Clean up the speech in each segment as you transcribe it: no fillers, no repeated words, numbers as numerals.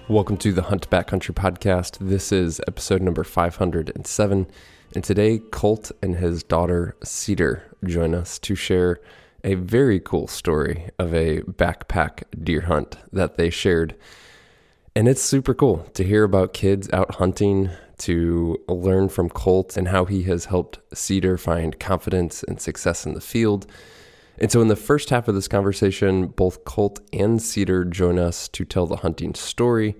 Welcome to the Hunt Backcountry Podcast. This is episode number 507. And today, Colt and his daughter, Cedar, join us to share a very cool story of a backpack deer hunt that they shared. And it's super cool to hear about kids out hunting, to learn from Colt and how he has helped Cedar find confidence and success in the field. And so in the first half of this conversation, both Colt and Cedar join us to tell the hunting story.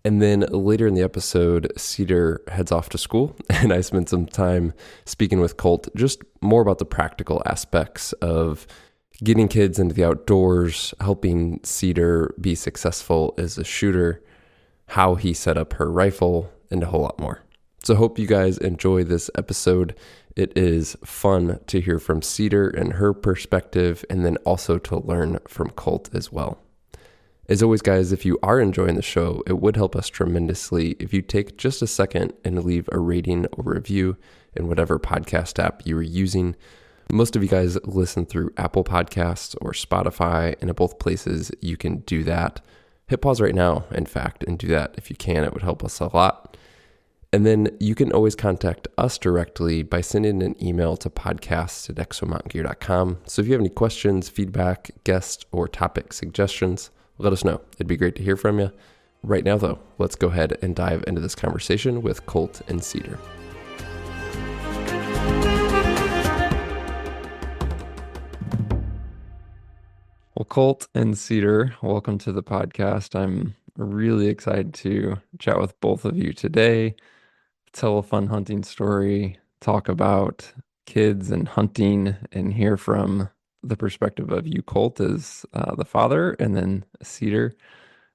And then later in the episode, Cedar heads off to school, and I spent some time speaking with Colt just more about the practical aspects of getting kids into the outdoors, helping Cedar be successful as a shooter, how he set up her rifle, and a whole lot more. So hope you guys enjoy this episode. It is fun to hear from Cedar and her perspective, and then also to learn from Colt as well. As always, guys, if you are enjoying the show, it would help us tremendously if you take just a second and leave a rating or review in whatever podcast app you are using. Most of you guys listen through Apple Podcasts or Spotify, and at both places you can do that. Hit pause right now, in fact, and do that if you can. It would help us a lot. And then you can always contact us directly by sending an email to podcasts@exomountaingear.com. So if you have any questions, feedback, guest, or topic suggestions, let us know. It'd be great to hear from you. Right now, though, let's go ahead and dive into this conversation with Colt and Cedar. Well, Colt and Cedar, welcome to the podcast. I'm really excited to chat with both of you today, tell a fun hunting story, talk about kids and hunting, and hear from the perspective of you, Colt, as the father, and then Cedar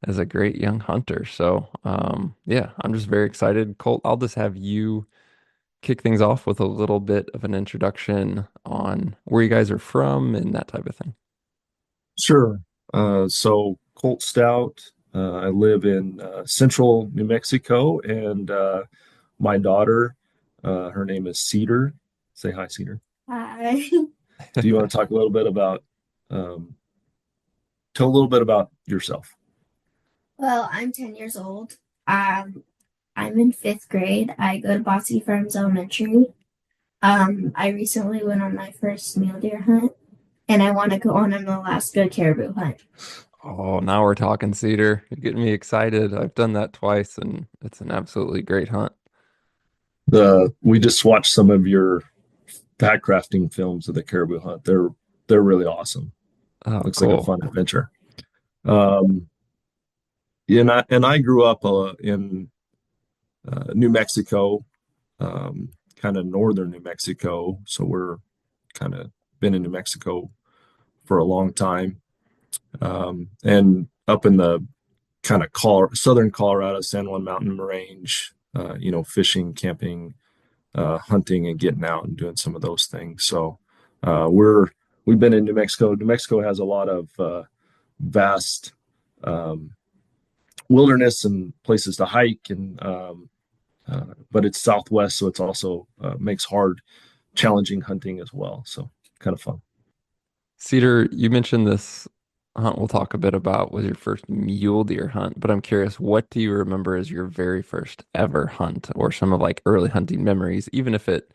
as a great young hunter. So, yeah, I'm just very excited. Colt, I'll just have you kick things off with a little bit of an introduction on where you guys are from and that type of thing. Sure. So Colt Stout, I live in central New Mexico, and my daughter, her name is Cedar. Say hi, Cedar. Hi. Do you want to talk a little bit about, um, tell a little bit about yourself? Well, I'm 10 years old. I'm in fifth grade. I go to Bossy Farms Elementary. I recently went on my first mule deer hunt, and I want to go on an Alaska caribou hunt. Oh, now we're talking, Cedar. You're getting me excited. I've done that twice, and it's an absolutely great hunt. We just watched some of your backcrafting films of the caribou hunt. They're really awesome. Oh, Looks like a cool. fun adventure. Um, and I grew up in New Mexico, kind of northern New Mexico. So we're kind of been in New Mexico for a long time, and up in the kind of southern Colorado, San Juan Mountain Range. Fishing, camping, hunting, and getting out and doing some of those things. So we've been in New Mexico. New Mexico has a lot of vast wilderness and places to hike, and but it's southwest, so it's also makes hard, challenging hunting as well. So kind of fun. Cedar, you mentioned this hunt we'll talk a bit about was your first mule deer hunt, but I'm curious, what do you remember as your very first ever hunt or some of like early hunting memories, even if it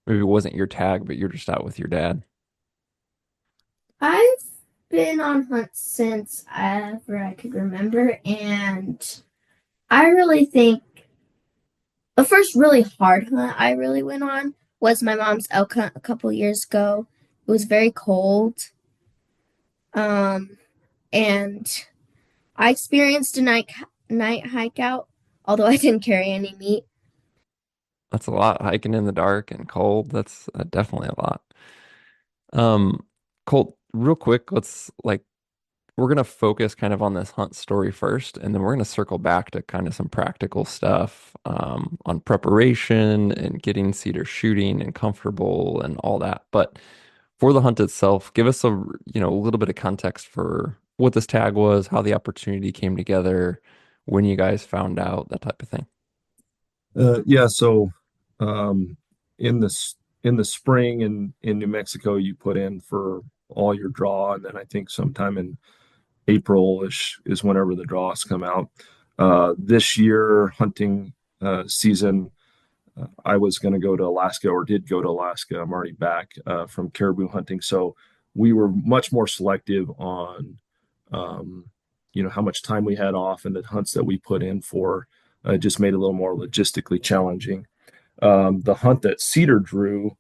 maybe wasn't your tag, but you're just out with your dad? I've been on hunts since ever I could remember, and I really think the first really hard hunt I really went on was my mom's elk hunt a couple years ago. It was very cold, and I experienced a night hike out, although I didn't carry any meat. That's a lot hiking in the dark and cold. That's definitely a lot. Um, Colt, real quick, we're gonna focus kind of on this hunt story first, and then we're gonna circle back to kind of some practical stuff on preparation and getting Cedar shooting and comfortable and all that. But for the hunt itself, give us a little bit of context for what this tag was, how the opportunity came together, when you guys found out, that type of thing. Yeah. So um, in the spring in New Mexico, you put in for all your draw, and then I think sometime in April-ish is whenever the draws come out. This year hunting season, I was going to go to Alaska or did go to Alaska. I'm already back from caribou hunting. So we were much more selective on, um, how much time we had off and the hunts that we put in for. Just made it a little more logistically challenging. The hunt that Cedar drew,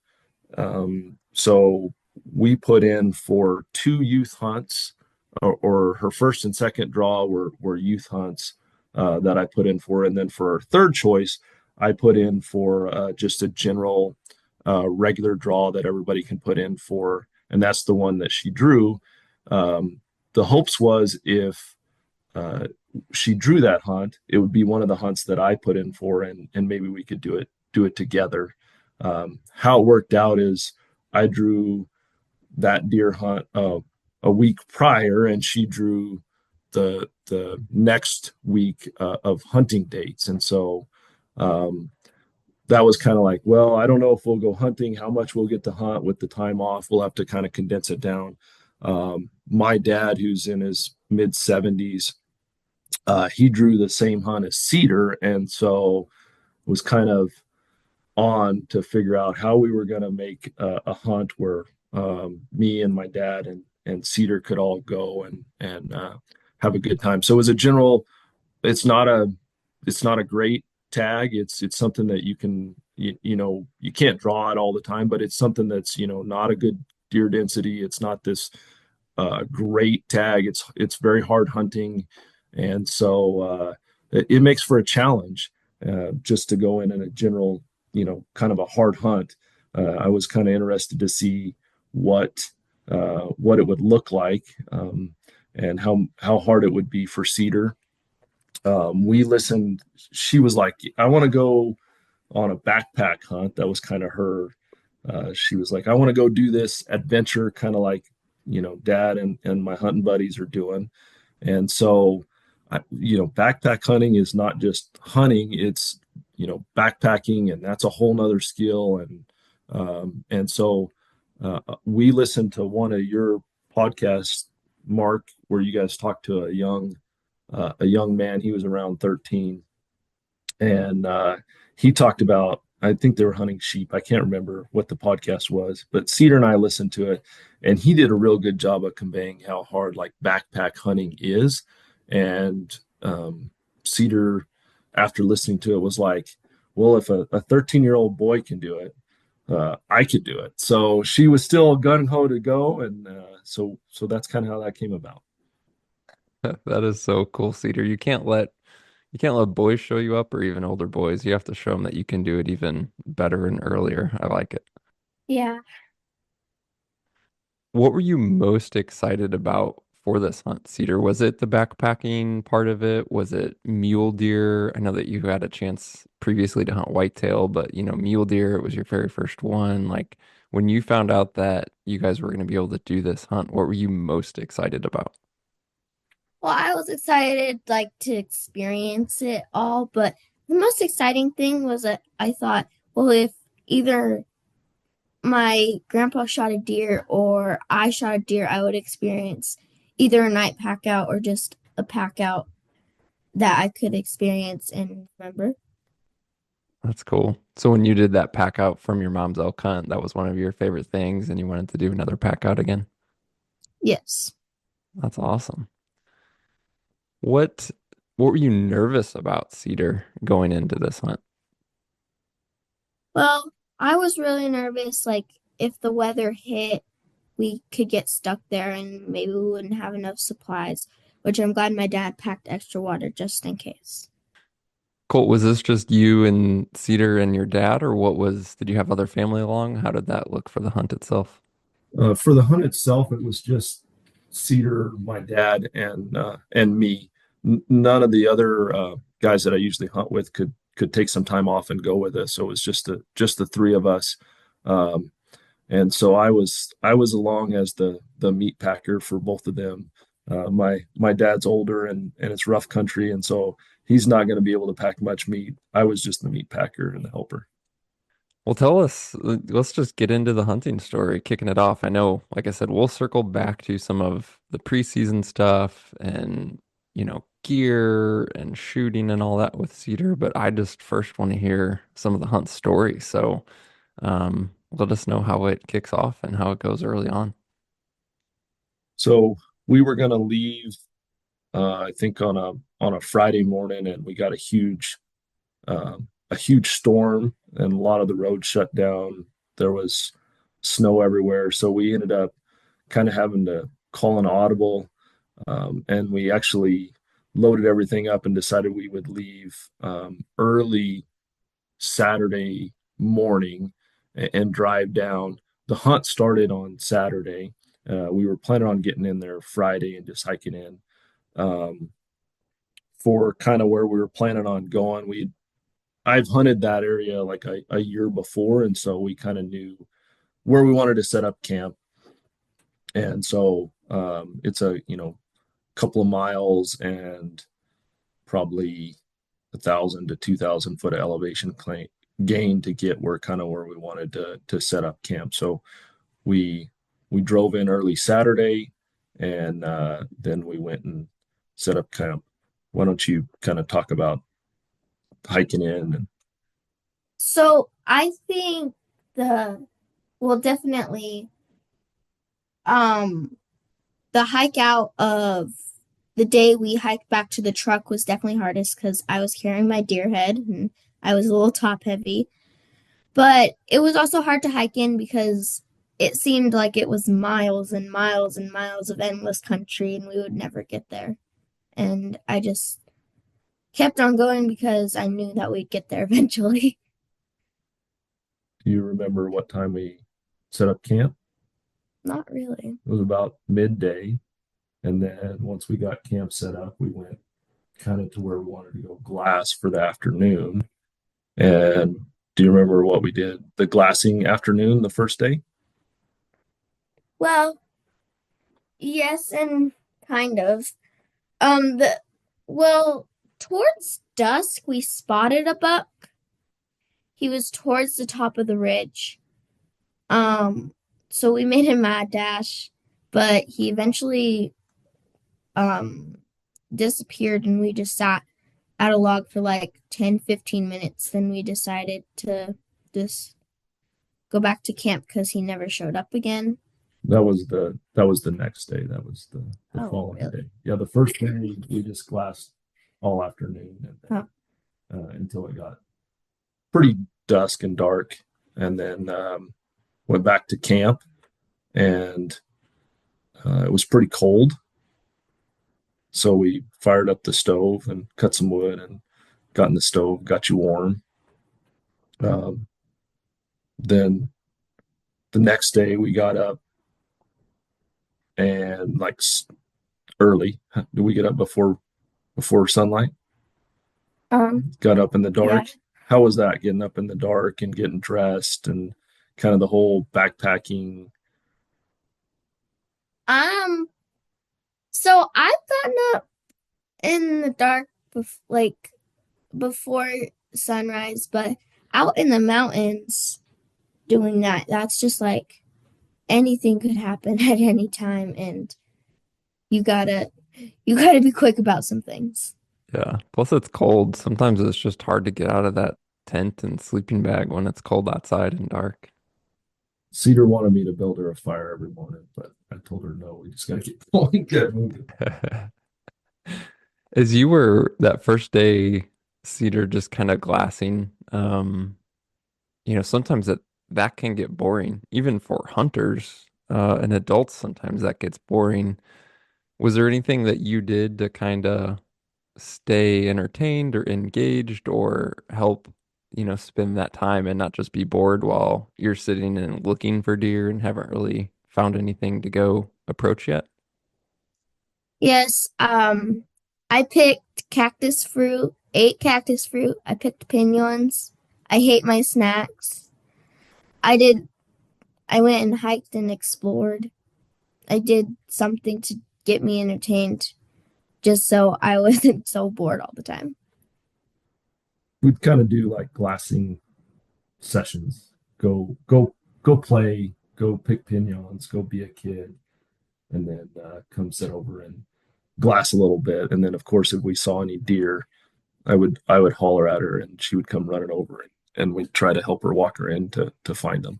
so we put in for two youth hunts, or her first and second draw were youth hunts that I put in for. And then for her third choice, I put in for just a general regular draw that everybody can put in for. And that's the one that she drew. The hopes was if uh, she drew that hunt, it would be one of the hunts that I put in for, and maybe we could do it together. How it worked out is I drew that deer hunt a week prior, and she drew the next week of hunting dates, and so um, that was kind of like, well, I don't know if we'll go hunting, how much we'll get to hunt with the time off. We'll have to kind of condense it down. My dad, who's in his mid 70s, he drew the same hunt as Cedar, and so was kind of on to figure out how we were going to make a hunt where me and my dad and Cedar could all go and have a good time. So it was a general. It's not a it's not a great tag. It's something that you can you can't draw it all the time, but it's something that's not a good deer density. It's not this great tag. It's very hard hunting, and so it makes for a challenge just to go in a general, kind of a hard hunt. I was kind of interested to see what what it would look like, and how hard it would be for Cedar. We listened. She was like, "I want to go on a backpack hunt." That was kind of her. She was like, "I want to go do this adventure, kind of like Dad and my hunting buddies are doing." And so, backpack hunting is not just hunting; it's backpacking, and that's a whole nother skill. And so we listened to one of your podcasts, Mark, where you guys talked to a young man. He was around 13, and he talked about, I think they were hunting sheep. I can't remember what the podcast was, but Cedar and I listened to it, and he did a real good job of conveying how hard like backpack hunting is. And Cedar, after listening to it, was like, well, if a 13-year-old boy can do it, I could do it. So she was still gung ho to go, and so that's kind of how that came about. That is so cool, Cedar. You can't let boys show you up or even older boys. You have to show them that you can do it even better and earlier. I like it. Yeah. What were you most excited about for this hunt, Cedar? Was it the backpacking part of it? Was it mule deer? I know that you had a chance previously to hunt whitetail, but mule deer, it was your very first one. Like when you found out that you guys were going to be able to do this hunt, what were you most excited about? Well, I was excited like to experience it all, but the most exciting thing was that I thought, well, if either my grandpa shot a deer or I shot a deer, I would experience either a night pack out or just a pack out that I could experience and remember. That's cool. So when you did that pack out from your mom's elk hunt, that was one of your favorite things and you wanted to do another pack out again? Yes. That's awesome. What what were you nervous about, Cedar, going into this hunt? Well, I was really nervous, like if the weather hit, we could get stuck there and maybe we wouldn't have enough supplies, which I'm glad my dad packed extra water just in case. Colt, was this just you and Cedar and your dad, or did you have other family along? How did that look for the hunt itself? For the hunt itself, it was just Cedar, my dad, and me. None of the other guys that I usually hunt with could take some time off and go with us. So it was just the three of us. Um, and so I was along as the meat packer for both of them. My dad's older and it's rough country, and so he's not going to be able to pack much meat. I was just the meat packer and the helper. Well, tell us, let's just get into the hunting story, kicking it off. I know, like I said, we'll circle back to some of the preseason stuff and, gear and shooting and all that with Cedar, but I just first want to hear some of the hunt story. So let us know how it kicks off and how it goes early on. So we were going to leave, I think on a Friday morning, and we got a huge storm, and a lot of the roads shut down. There was snow everywhere, so we ended up kind of having to call an audible, and we actually loaded everything up and decided we would leave early Saturday morning and drive down. The hunt started on Saturday. We were planning on getting in there Friday and just hiking in. Um, for kind of where we were planning on going. I've hunted that area like a year before, and so we kind of knew where we wanted to set up camp. And so it's a couple of miles and probably 1,000 to 2,000 foot of elevation gain to get where we wanted to set up camp. So we we drove in early Saturday, and then we went and set up camp. Why don't you kind of talk about hiking in? And So I think the well definitely um the hike out of the day we hiked back to the truck was definitely hardest because I was carrying my deer head and I was a little top heavy. But it was also hard to hike in because it seemed like it was miles and miles and miles of endless country and we would never get there. And I just kept on going because I knew that we'd get there eventually. do you remember what time we set up camp? Not really. It was about midday. And then once we got camp set up, we went kind of to where we wanted to go glass for the afternoon. And do you remember what we did the glassing afternoon the first day? Well, yes, and kind of. The well, towards dusk we spotted a buck. He was towards the top of the ridge. Um, so we made him mad dash, but he eventually um disappeared and we just sat at a log for like 10-15 minutes. Then we decided to just go back to camp because he never showed up again. That was the next day. That was the Oh, following day. really? Yeah, the first day we just glassed all afternoon, and Huh. then, until it got pretty dusk and dark, and then went back to camp, and it was pretty cold. So we fired up the stove and cut some wood and got in the stove, got you warm. Um, then the next day we got up and like early. Did we get up before sunlight? Got up in the Yeah. dark. How was that getting up in the dark and getting dressed and kind of the whole backpacking? Um, so I've gotten up in the dark like before sunrise, but out in the mountains doing that's just like anything could happen at any time and you gotta you gotta be quick about some things. Yeah. Plus, it's cold. Sometimes it's just hard to get out of that tent and sleeping bag when it's cold outside and dark. Cedar wanted me to build her a fire every morning, but I told her no, we just got to get going, get moving. As you were that first day, Cedar just kind of glassing, sometimes that can get boring, even for hunters and adults. Sometimes that gets boring. Was there anything that you did to kind of stay entertained or engaged or help, spend that time and not just be bored while you're sitting and looking for deer and haven't really found anything to go approach yet? Yes, I picked cactus fruit, ate cactus fruit. I picked pinons. I hate my snacks. I did, I went and hiked and explored. I did something to get me entertained just so I wasn't so bored all the time. We'd kind of do like glassing sessions. Go play, go pick pinyons, go be a kid, and then come sit over and glass a little bit. And then of course if we saw any deer, I would holler at her and she would come running over and we'd try to help her walk her in to find them.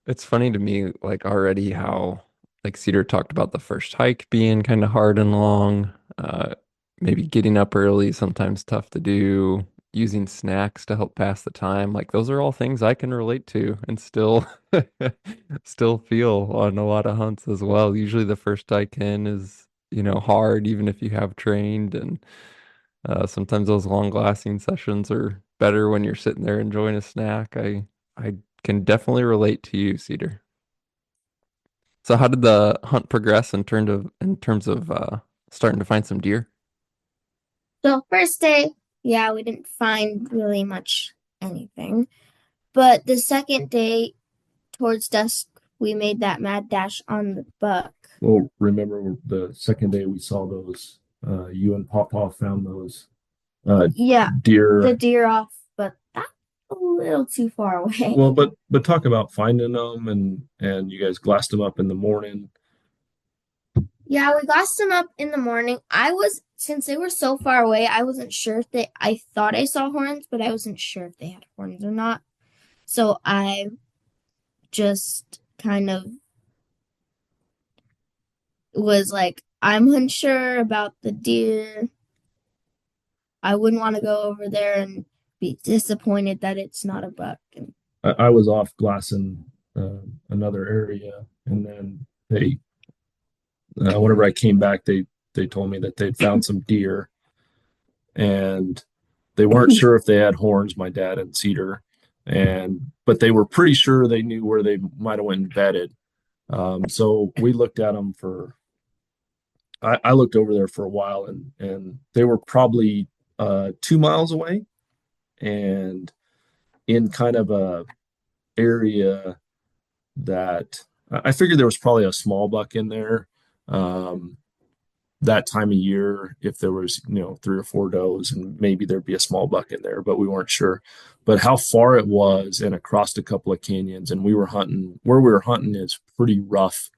It's funny to me, like already how like Cedar talked about the first hike being kind of hard and long, maybe getting up early, sometimes tough to do, using snacks to help pass the time. Like those are all things I can relate to and still still feel on a lot of hunts as well. Usually the first hike in is, hard, even if you have trained, and sometimes those long glassing sessions are better when you're sitting there enjoying a snack. I can definitely relate to you, Cedar. So how did the hunt progress in terms of starting to find some deer? So first day, yeah, we didn't find really much anything. But the second day, towards dusk, we made that mad dash on the buck. Well, remember the second day we saw those, you and Pawpaw found those Yeah, the deer. deer off, but that's a little too far away. Well, but talk about finding them and you guys glassed them up in the morning. Yeah, we glassed them up in the morning. Since they were so far away, I wasn't sure if I thought I saw horns, but I wasn't sure if they had horns or not. So I just kind of was like, I'm unsure about the deer. I wouldn't want to go over there and be disappointed that it's not a buck. And I was off glassing another area, and then whenever I came back, they told me that they'd found some deer, and they weren't sure if they had horns. My dad and Cedar, but they were pretty sure they knew where they might have went and bedded. So we looked at them for. I looked over there for a while, and they were probably 2 miles away, and in kind of a area that I figured there was probably a small buck in there. Um, that time of year, if there was, 3 or 4 does, and maybe there'd be a small buck in there, but we weren't sure. But how far it was and across a couple of canyons, and where we were hunting is pretty rough,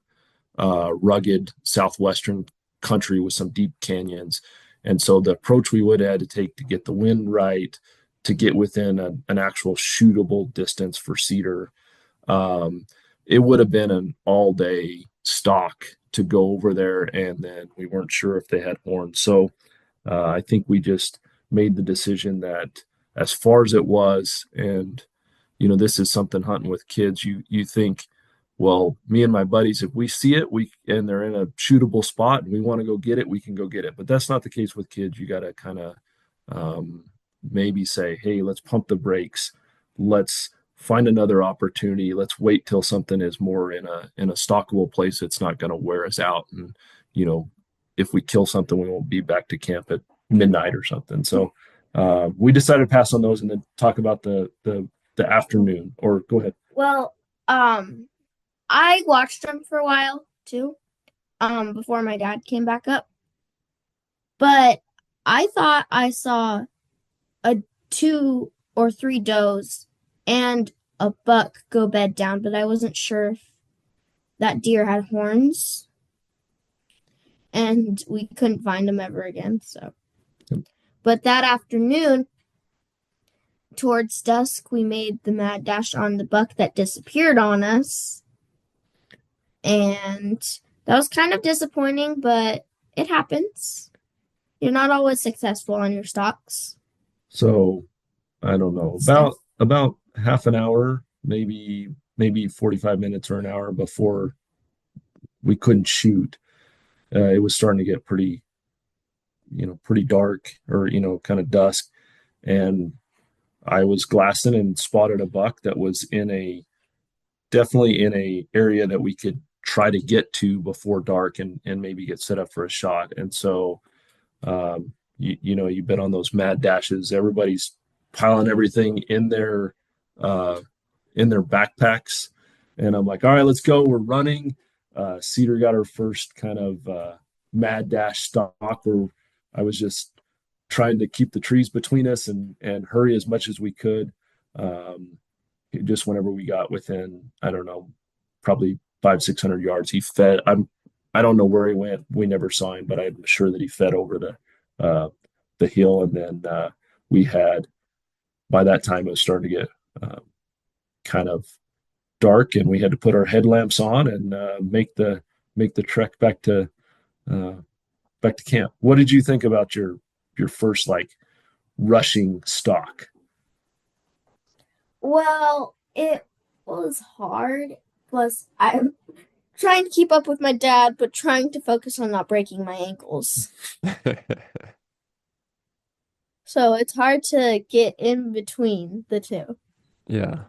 rugged southwestern country with some deep canyons. And so the approach we would have had to take to get the wind right, to get within an actual shootable distance for cedar, um, it would have been an all day stalk to go over there. And then we weren't sure if they had horns. So I think we just made the decision that as far as it was, and this is something hunting with kids, you think, well, me and my buddies, if we see it, and they're in a shootable spot and we want to go get it, we can go get it. But that's not the case with kids. You got to kind of um, maybe say, hey, let's pump the brakes. Let's find another opportunity. Let's wait till something is more in a stockable place. It's not going to wear us out. And, you know, if we kill something, we won't be back to camp at midnight or something. So we decided to pass on those and then talk about the afternoon. Or go ahead. well, I watched them for a while too, before my dad came back up. But I thought I saw a 2 or 3 does and a buck go bed down, but I wasn't sure if that deer had horns, and we couldn't find them ever again. So, but that afternoon, towards dusk, we made the mad dash on the buck that disappeared on us, and that was kind of disappointing, but it happens. You're not always successful on your stalks. So I don't know, about half an hour, maybe 45 minutes or an hour before we couldn't shoot. It was starting to get pretty dark, or kind of dusk, and I was glassing and spotted a buck that was definitely in a area that we could try to get to before dark and maybe get set up for a shot. And so you've been on those mad dashes. Everybody's piling everything uh, in their backpacks, and I'm like, all right, let's go. We're running. Cedar got her first kind of mad dash stalk where I was just trying to keep the trees between us and hurry as much as we could. Um, just whenever we got within, I don't know, probably 500-600 yards, he fed. I don't know where he went. We never saw him, but I'm sure that he fed over uh, the hill. And then we had by that time it was starting to get uh, kind of dark, and we had to put our headlamps on and make the trek uh, back to camp. What did you think about your first like rushing stock? Well, it was hard. Plus, I'm trying to keep up with my dad, but trying to focus on not breaking my ankles. So it's hard to get in between the two. Yeah.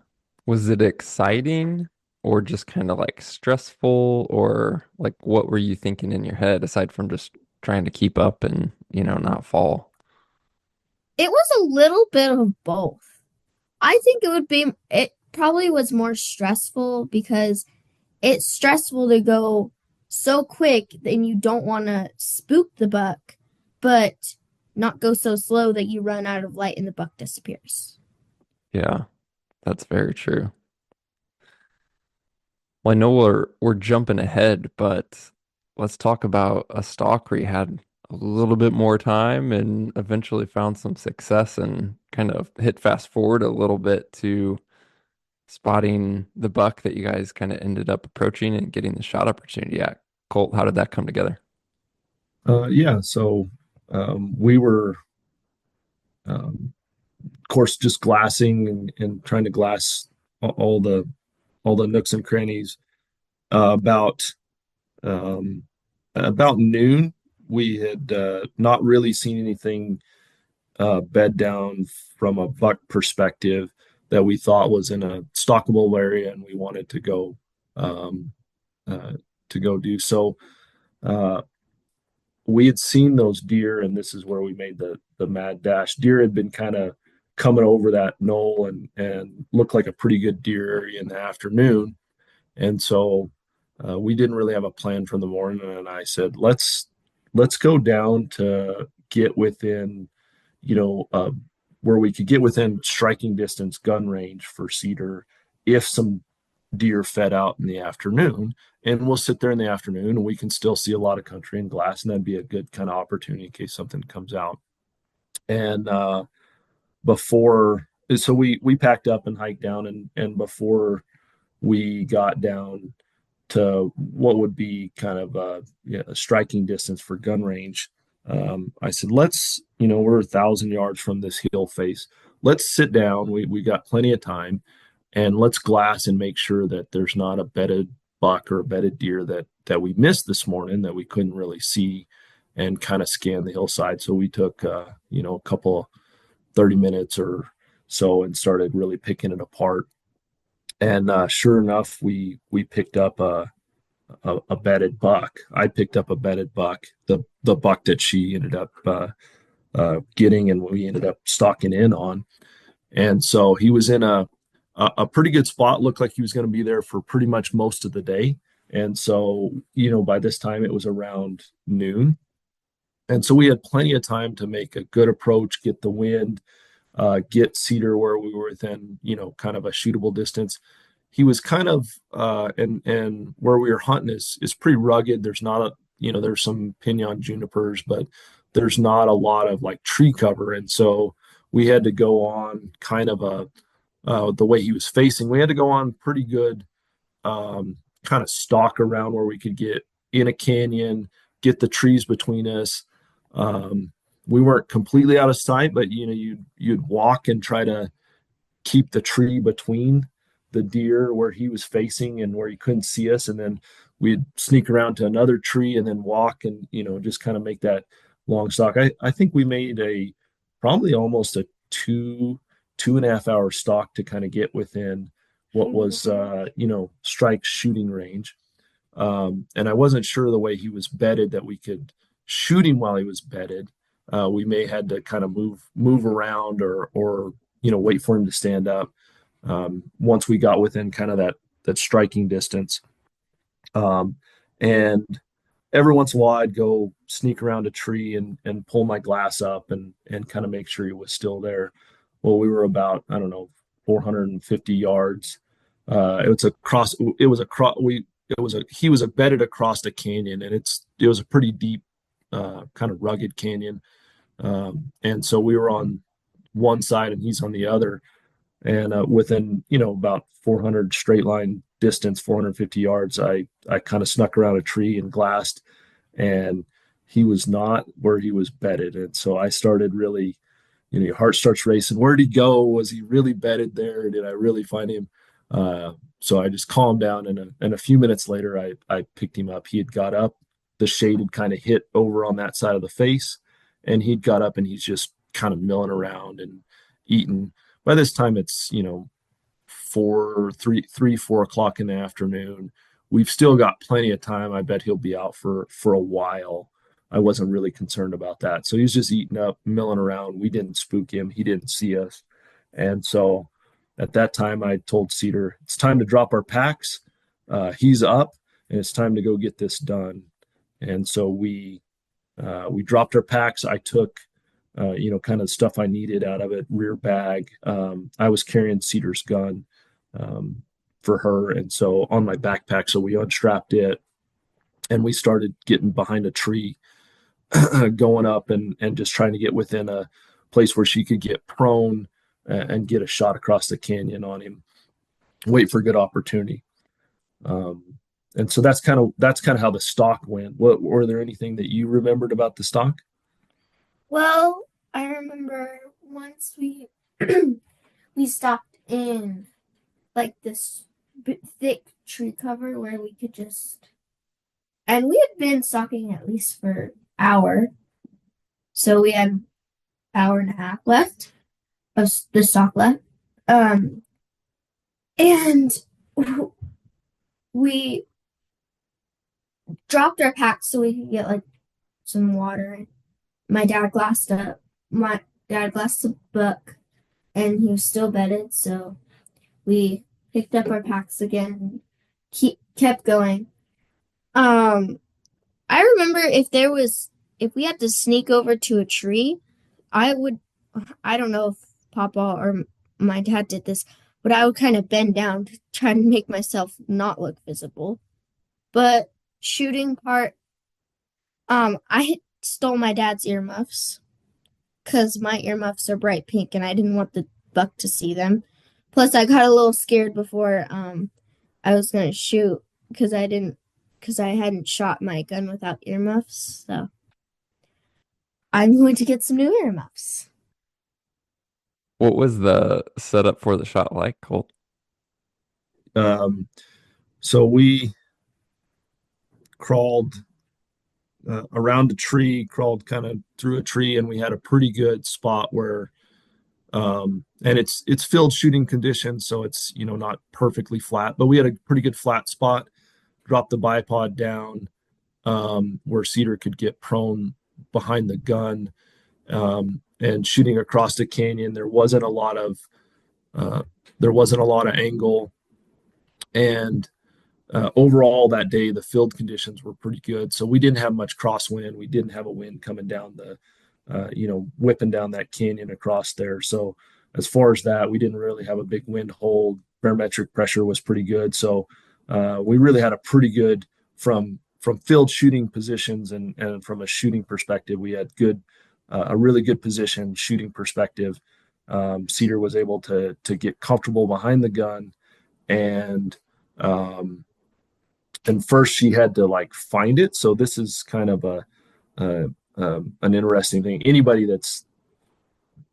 Was it exciting or just kind of like stressful, or like what were you thinking in your head aside from just trying to keep up and, not fall? It was a little bit of both. I think it probably was more stressful because it's stressful to go so quick and you don't want to spook the buck, but not go so slow that you run out of light and the buck disappears. Yeah, that's very true. Well, I know we're jumping ahead, but let's talk about a stalk where you had a little bit more time and eventually found some success and kind of hit fast forward a little bit to spotting the buck that you guys kind of ended up approaching and getting the shot opportunity at. Colt, how did that come together? Yeah, so we were, of course, just glassing and trying to glass all the nooks and crannies. About um, about noon, we had not really seen anything bed down from a buck perspective that we thought was in a stockable area, and we wanted um, uh, to go do so. Uh, we had seen those deer, and this is where we made the mad dash. Deer had been kind of coming over that knoll and looked like a pretty good deer area in the afternoon. And so we didn't really have a plan for the morning. And I said, let's go down to get within, you know, where we could get within striking distance gun range for Cedar if some deer fed out in the afternoon. And we'll sit there in the afternoon and we can still see a lot of country and glass. And that'd be a good kind of opportunity in case something comes out. And before, so we packed up and hiked down, and before we got down to what would be kind of a striking distance for gun range, I said, we're 1,000 yards from this hill face. Let's sit down. We got plenty of time, and let's glass and make sure that there's not a bedded buck or a bedded deer that we missed this morning that we couldn't really see, and kind of scan the hillside. So we took a couple 30 minutes or so and started really picking it apart. And sure enough, we picked up a bedded buck. I picked up a bedded buck, the buck that she ended up getting, and we ended up stalking in on. And so he was in a pretty good spot. Looked like he was going to be there for pretty much most of the day. And so by this time it was around noon, and so we had plenty of time to make a good approach, get the wind, get Cedar where we were within, kind of a shootable distance. He was kind of, and where we were hunting is pretty rugged. There's not there's some pinon junipers, but there's not a lot of like tree cover. And so we had to go on kind of the way he was facing, we had to go on pretty good, kind of stalk around where we could get in a canyon, get the trees between us. Um, we weren't completely out of sight, but you'd walk and try to keep the tree between the deer where he was facing and where he couldn't see us, and then we'd sneak around to another tree and then walk and just kind of make that long stalk. I think we made a probably almost a 2.5 hour stalk to kind of get within what was strike shooting range. And I wasn't sure the way he was bedded that we could shoot him while he was bedded. We may had to kind of move around or wait for him to stand up. Once we got within kind of that striking distance, and every once in a while I'd go sneak around a tree and pull my glass up and kind of make sure he was still there. Well, we were about, I don't know, 450 yards. It was a cross. We he was bedded across a canyon, and it was a pretty deep, kind of rugged canyon. And so we were on one side and he's on the other. And within, about 400 straight line distance, 450 yards, I kind of snuck around a tree and glassed, and he was not where he was bedded. And so I started really, your heart starts racing. Where'd he go? Was he really bedded there? Did I really find him? So I just calmed down, and a few minutes later, I picked him up. He had got up. The shade had kind of hit over on that side of the face, and he'd got up and he's just kind of milling around and eating. By this time, it's 4 o'clock in the afternoon. We've still got plenty of time. I bet he'll be out for a while. I wasn't really concerned about that. So he's just eating up, milling around. We didn't spook him. He didn't see us. And so at that time, I told Cedar, it's time to drop our packs. He's up, and it's time to go get this done. And so we dropped our packs. I took, kind of stuff I needed out of it, rear bag. I was carrying Cedar's gun for her. And so on my backpack, so we unstrapped it and we started getting behind a tree, going up and just trying to get within a place where she could get prone and get a shot across the canyon on him, wait for a good opportunity. And so that's kind of how the stalk went. What were there anything that you remembered about the stalk? Well, I remember once we we stopped in like this thick tree cover where we could just, and we had been stalking at least for an hour, so we had an hour and a half left of the stalk left. And we dropped our packs so we could get like some water. My dad glassed up. My dad glassed a book, and he was still bedded. So we picked up our packs again and kept going. I remember if we had to sneak over to a tree, I would. I don't know if Papa or my dad did this, but I would kind of bend down to try and make myself not look visible. But shooting part, I stole my dad's earmuffs because my earmuffs are bright pink and I didn't want the buck to see them. Plus, I got a little scared before I was gonna shoot because I hadn't shot my gun without earmuffs. So I'm going to get some new earmuffs. What was the setup for the shot like, Colt? Um, so we crawled around a tree, crawled kind of through a tree, and we had a pretty good spot where, and it's field shooting conditions, so it's not perfectly flat, but we had a pretty good flat spot. Dropped the bipod down, where Cedar could get prone behind the gun, and shooting across the canyon. Uh, there wasn't a lot of angle, and overall that day the field conditions were pretty good, so we didn't have much crosswind. We didn't have a wind coming down whipping down that canyon across there. So as far as that, we didn't really have a big wind hold. Barometric pressure was pretty good, so we really had a pretty good from field shooting positions, and from a shooting perspective we had a really good position shooting perspective. Cedar was able to get comfortable behind the gun, and um, and first she had to like find it. So this is kind of a an interesting thing. Anybody that's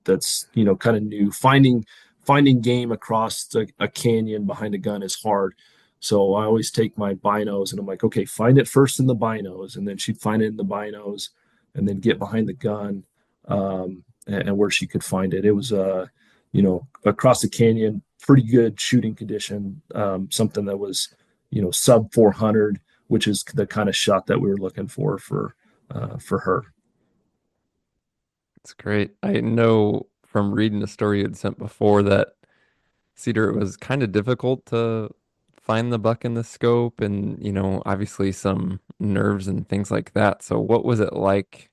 kind of new, finding game across a canyon behind a gun is hard. So I always take my binos and I'm like, okay, find it first in the binos, and then she'd find it in the binos, and then get behind the gun, and where she could find it. It was across the canyon, pretty good shooting condition, something that was sub 400, which is the kind of shot that we were looking for her. It's great. I know from reading the story you had sent before that Cedar, it was kind of difficult to find the buck in the scope and, obviously some nerves and things like that. So what was it like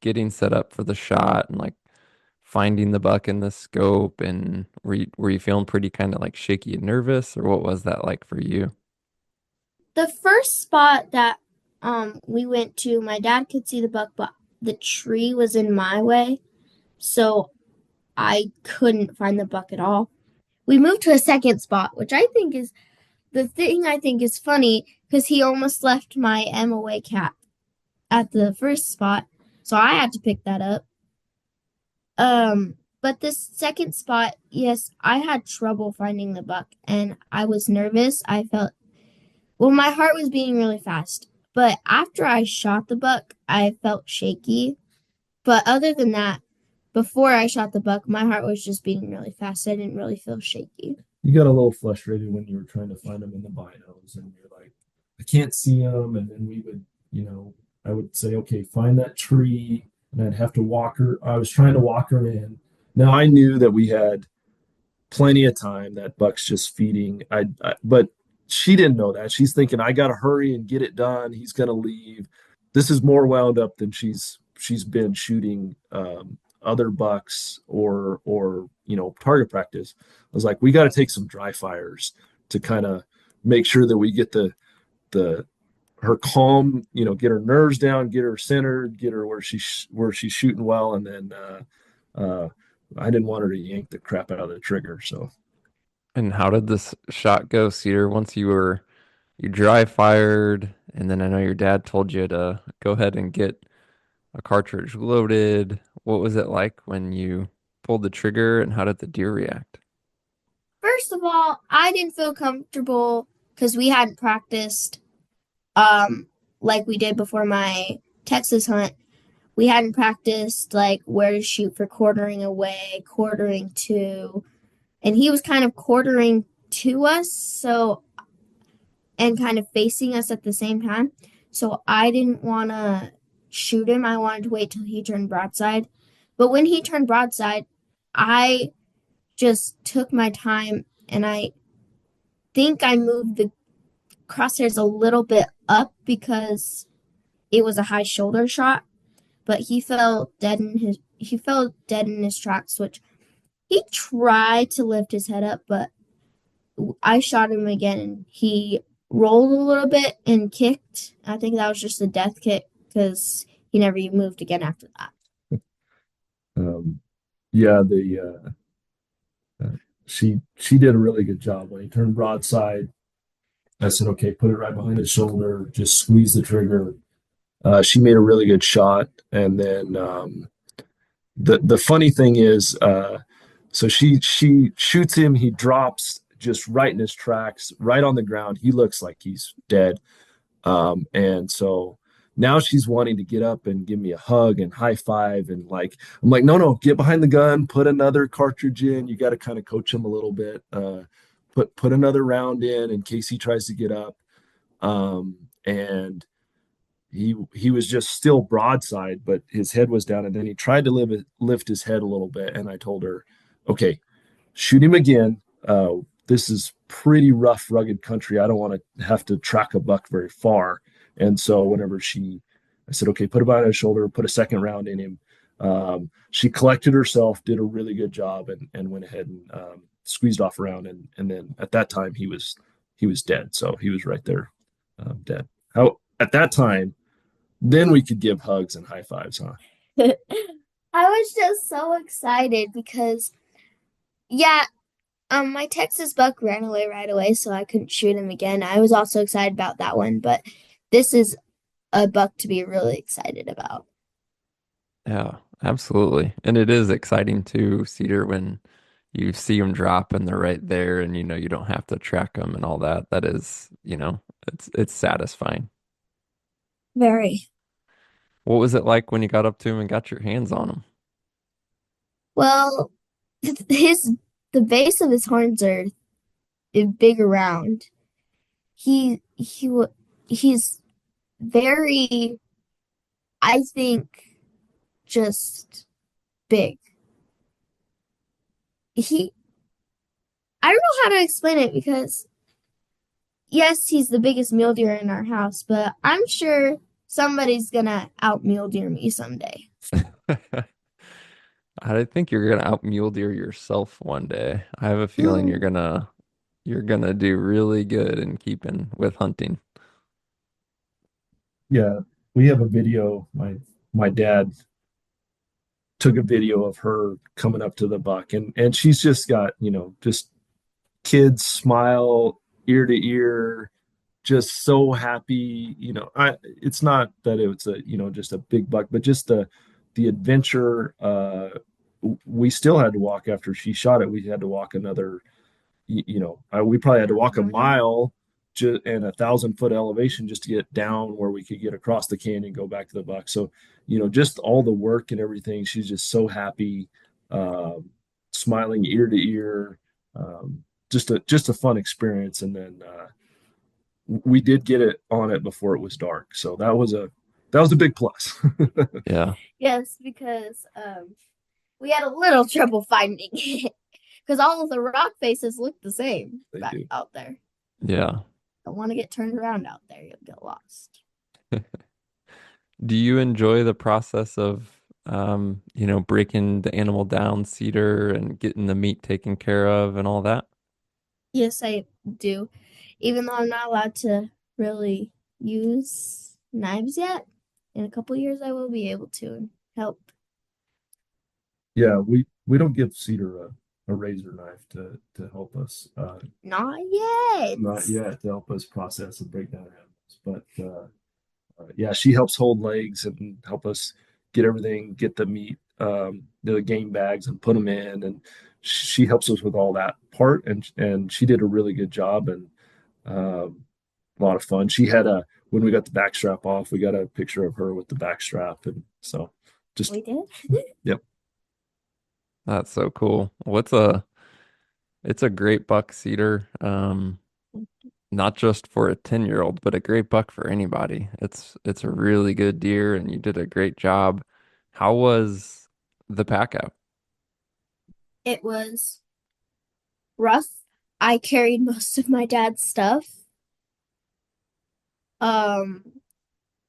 getting set up for the shot and like finding the buck in the scope, and were you feeling pretty kind of like shaky and nervous, or what was that like for you? The first spot that we went to, my dad could see the buck, but the tree was in my way, so I couldn't find the buck at all. We moved to a second spot, which I think is the thing I think is funny because he almost left my MOA cap at the first spot, so I had to pick that up. But this second spot, yes, I had trouble finding the buck and I was nervous. I felt, well, my heart was beating really fast. But after I shot the buck, I felt shaky. But other than that, before I shot the buck, my heart was just beating really fast. I didn't really feel shaky. You got a little frustrated when you were trying to find them in the binos, and you're like, I can't see them. And then we would, I would say, okay, find that tree, and I'd have to walk her. I was trying to walk her in. Now I knew that we had plenty of time. That buck's just feeding. But she didn't know that. She's thinking, I got to hurry and get it done. He's gonna leave. This is more wound up than she's been shooting other bucks or target practice. I was like, we got to take some dry fires to kind of make sure that we get the her calm, get her nerves down, get her centered, get her where she's shooting well, and then I didn't want her to yank the crap out of the trigger. So And how did this shot go, Cedar? Once you dry fired, and then I know your dad told you to go ahead and get a cartridge loaded. What was it like when you pulled the trigger, and how did the deer react? First of all, I didn't feel comfortable because we hadn't practiced like we did before my Texas hunt. We hadn't practiced like where to shoot for quartering away, quartering to, and he was kind of quartering to us, so and kind of facing us at the same time. So I didn't want to shoot him. I wanted to wait till he turned broadside. But when he turned broadside, I just took my time and I think I moved the crosshairs a little bit up because it was a high shoulder shot, but he fell dead in his tracks, which he tried to lift his head up, but I shot him again and he rolled a little bit and kicked. I think that was just a death kick because he never even moved again after that. um, yeah, the she did a really good job when he turned broadside. I said, okay, put it right behind his shoulder, just squeeze the trigger. She made a really good shot, and then the funny thing is, so she shoots him. He drops just right in his tracks, right on the ground. He looks like he's dead. And so now she's wanting to get up and give me a hug and high five. And like, I'm like, no, get behind the gun, put another cartridge in. You got to kind of coach him a little bit. Put another round in case he tries to get up. And he was just still broadside, but his head was down. And then he tried to lift his head a little bit. And I told her, okay, shoot him again. This is pretty rough, rugged country. I don't want to have to track a buck very far. And so whenever I said, okay, put it behind his shoulder, put a second round in him. She collected herself, did a really good job, and went ahead and squeezed off around. And then at that time he was dead. So he was right there, dead. How at that time, then we could give hugs and high fives, huh? I was just so excited because, yeah, my Texas buck ran away right away, so I couldn't shoot him again. I was also excited about that one, but this is a buck to be really excited about. Yeah, absolutely. And it is exciting too, Cedar, when you see them drop and they're right there and you don't have to track them and all that. That is, it's satisfying. Very. What was it like when you got up to him and got your hands on him? Well, his the base of his horns are big around. He's very, I think, just big. He I don't know how to explain it because yes, he's the biggest mule deer in our house, but I'm sure somebody's gonna out mule deer me someday. I think you're gonna out mule deer yourself one day. I have a feeling Mm, you're gonna do really good in keeping with hunting. Yeah, we have a video. My dad took a video of her coming up to the buck, and she's just got, just kids smile ear to ear, just so happy. It's not that it was just a big buck, but just the adventure. We still had to walk after she shot it. We had to walk another, we probably had to walk a mile and 1,000-foot elevation just to get down where we could get across the canyon and go back to the buck. So, just all the work and everything. She's just so happy, smiling ear to ear. Just a fun experience. And then we did get it on it before it was dark, so that was a big plus. Yeah. Yes, because we had a little trouble finding it because all of the rock faces look the same They back do. out there. Yeah. Don't want to get turned around out there, you'll get lost. Do you enjoy the process of, breaking the animal down, Cedar, and getting the meat taken care of and all that? Yes, I do. Even though I'm not allowed to really use knives yet, in a couple years I will be able to help. Yeah, we don't give Cedar a razor knife to help us, Not yet. not yet, to help us process and break down animals, but yeah, she helps hold legs and help us get the meat, the game bags, and put them in, and she helps us with all that part, and she did a really good job, and a lot of fun. She had a when we got the back strap off, we got a picture of her with the back strap, and so just We did. yep. That's so cool. It's a great buck, Cedar. Not just for a 10-year-old, but a great buck for anybody. It's a really good deer and you did a great job. How was the pack out? It was rough. I carried most of my dad's stuff. Um,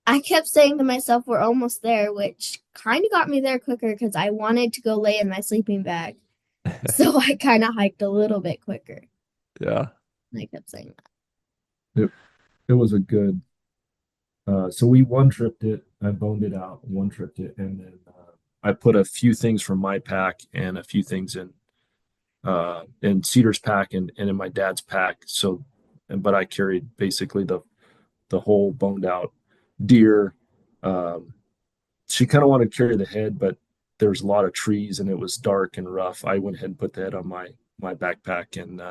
I kept saying to myself, we're almost there, which kind of got me there quicker because I wanted to go lay in my sleeping bag. So I kind of hiked a little bit quicker. Yeah. I kept saying that. It was a good. So we one tripped it. I boned it out, one tripped it, and then I put a few things from my pack and a few things in Cedar's pack and in my dad's pack. So, but I carried basically the whole boned out deer. Um, she kind of wanted to carry the head, but there's a lot of trees and it was dark and rough. I went ahead and put the head on my backpack and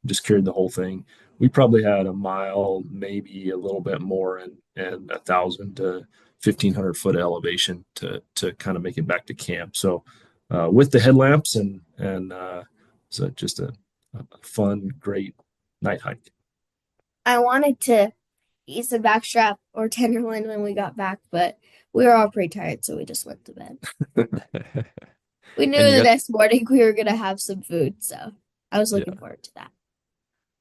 just carried the whole thing. We probably had a mile, maybe a little bit more, and 1,000 to 1,500 foot elevation to kind of make it back to camp. So with the headlamps and so just a fun, great night hike. I wanted to eat some backstrap or tenderloin when we got back, but we were all pretty tired, so we just went to bed. We knew And you the got next morning we were gonna have some food, so I was looking yeah, forward to that.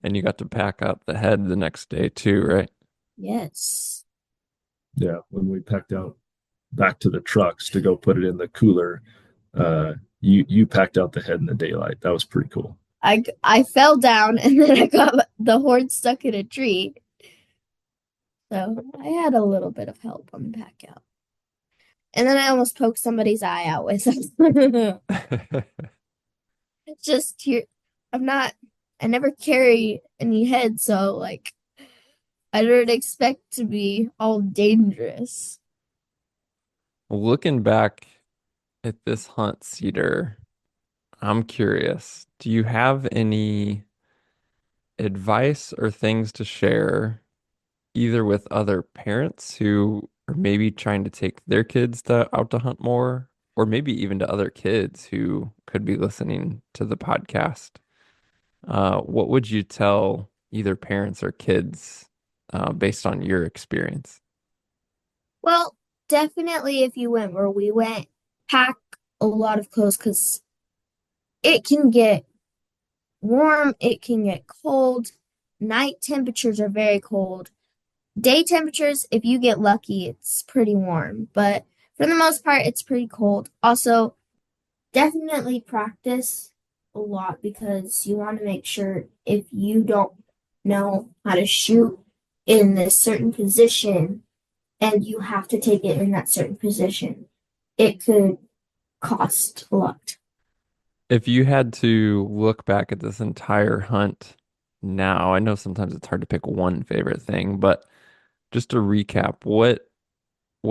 and you got to pack up the head the next day too, right? Yes. Yeah, when we packed out back to the trucks to go put it in the cooler, you packed out the head in the daylight. That was pretty cool. I fell down and then I got the horn stuck in a tree. So I had a little bit of help on the back out. And then I almost poked somebody's eye out with it. It's just here. I'm not, I never carry any head, so like I don't expect to be all dangerous. Looking back at this hunt, Cedar, I'm curious, do you have any advice or things to share either with other parents who are maybe trying to take their kids out to hunt more, or maybe even to other kids who could be listening to the podcast? What would you tell either parents or kids based on your experience? Well, definitely if you went where we went, pack a lot of clothes because it can get warm, it can get cold. Night temperatures are very cold. Day temperatures, if you get lucky, it's pretty warm, but for the most part, it's pretty cold. Also, definitely practice a lot because you want to make sure if you don't know how to shoot in this certain position, and you have to take it in that certain position, it could cost a lot. If you had to look back at this entire hunt now, I know sometimes it's hard to pick one favorite thing, but just to recap, what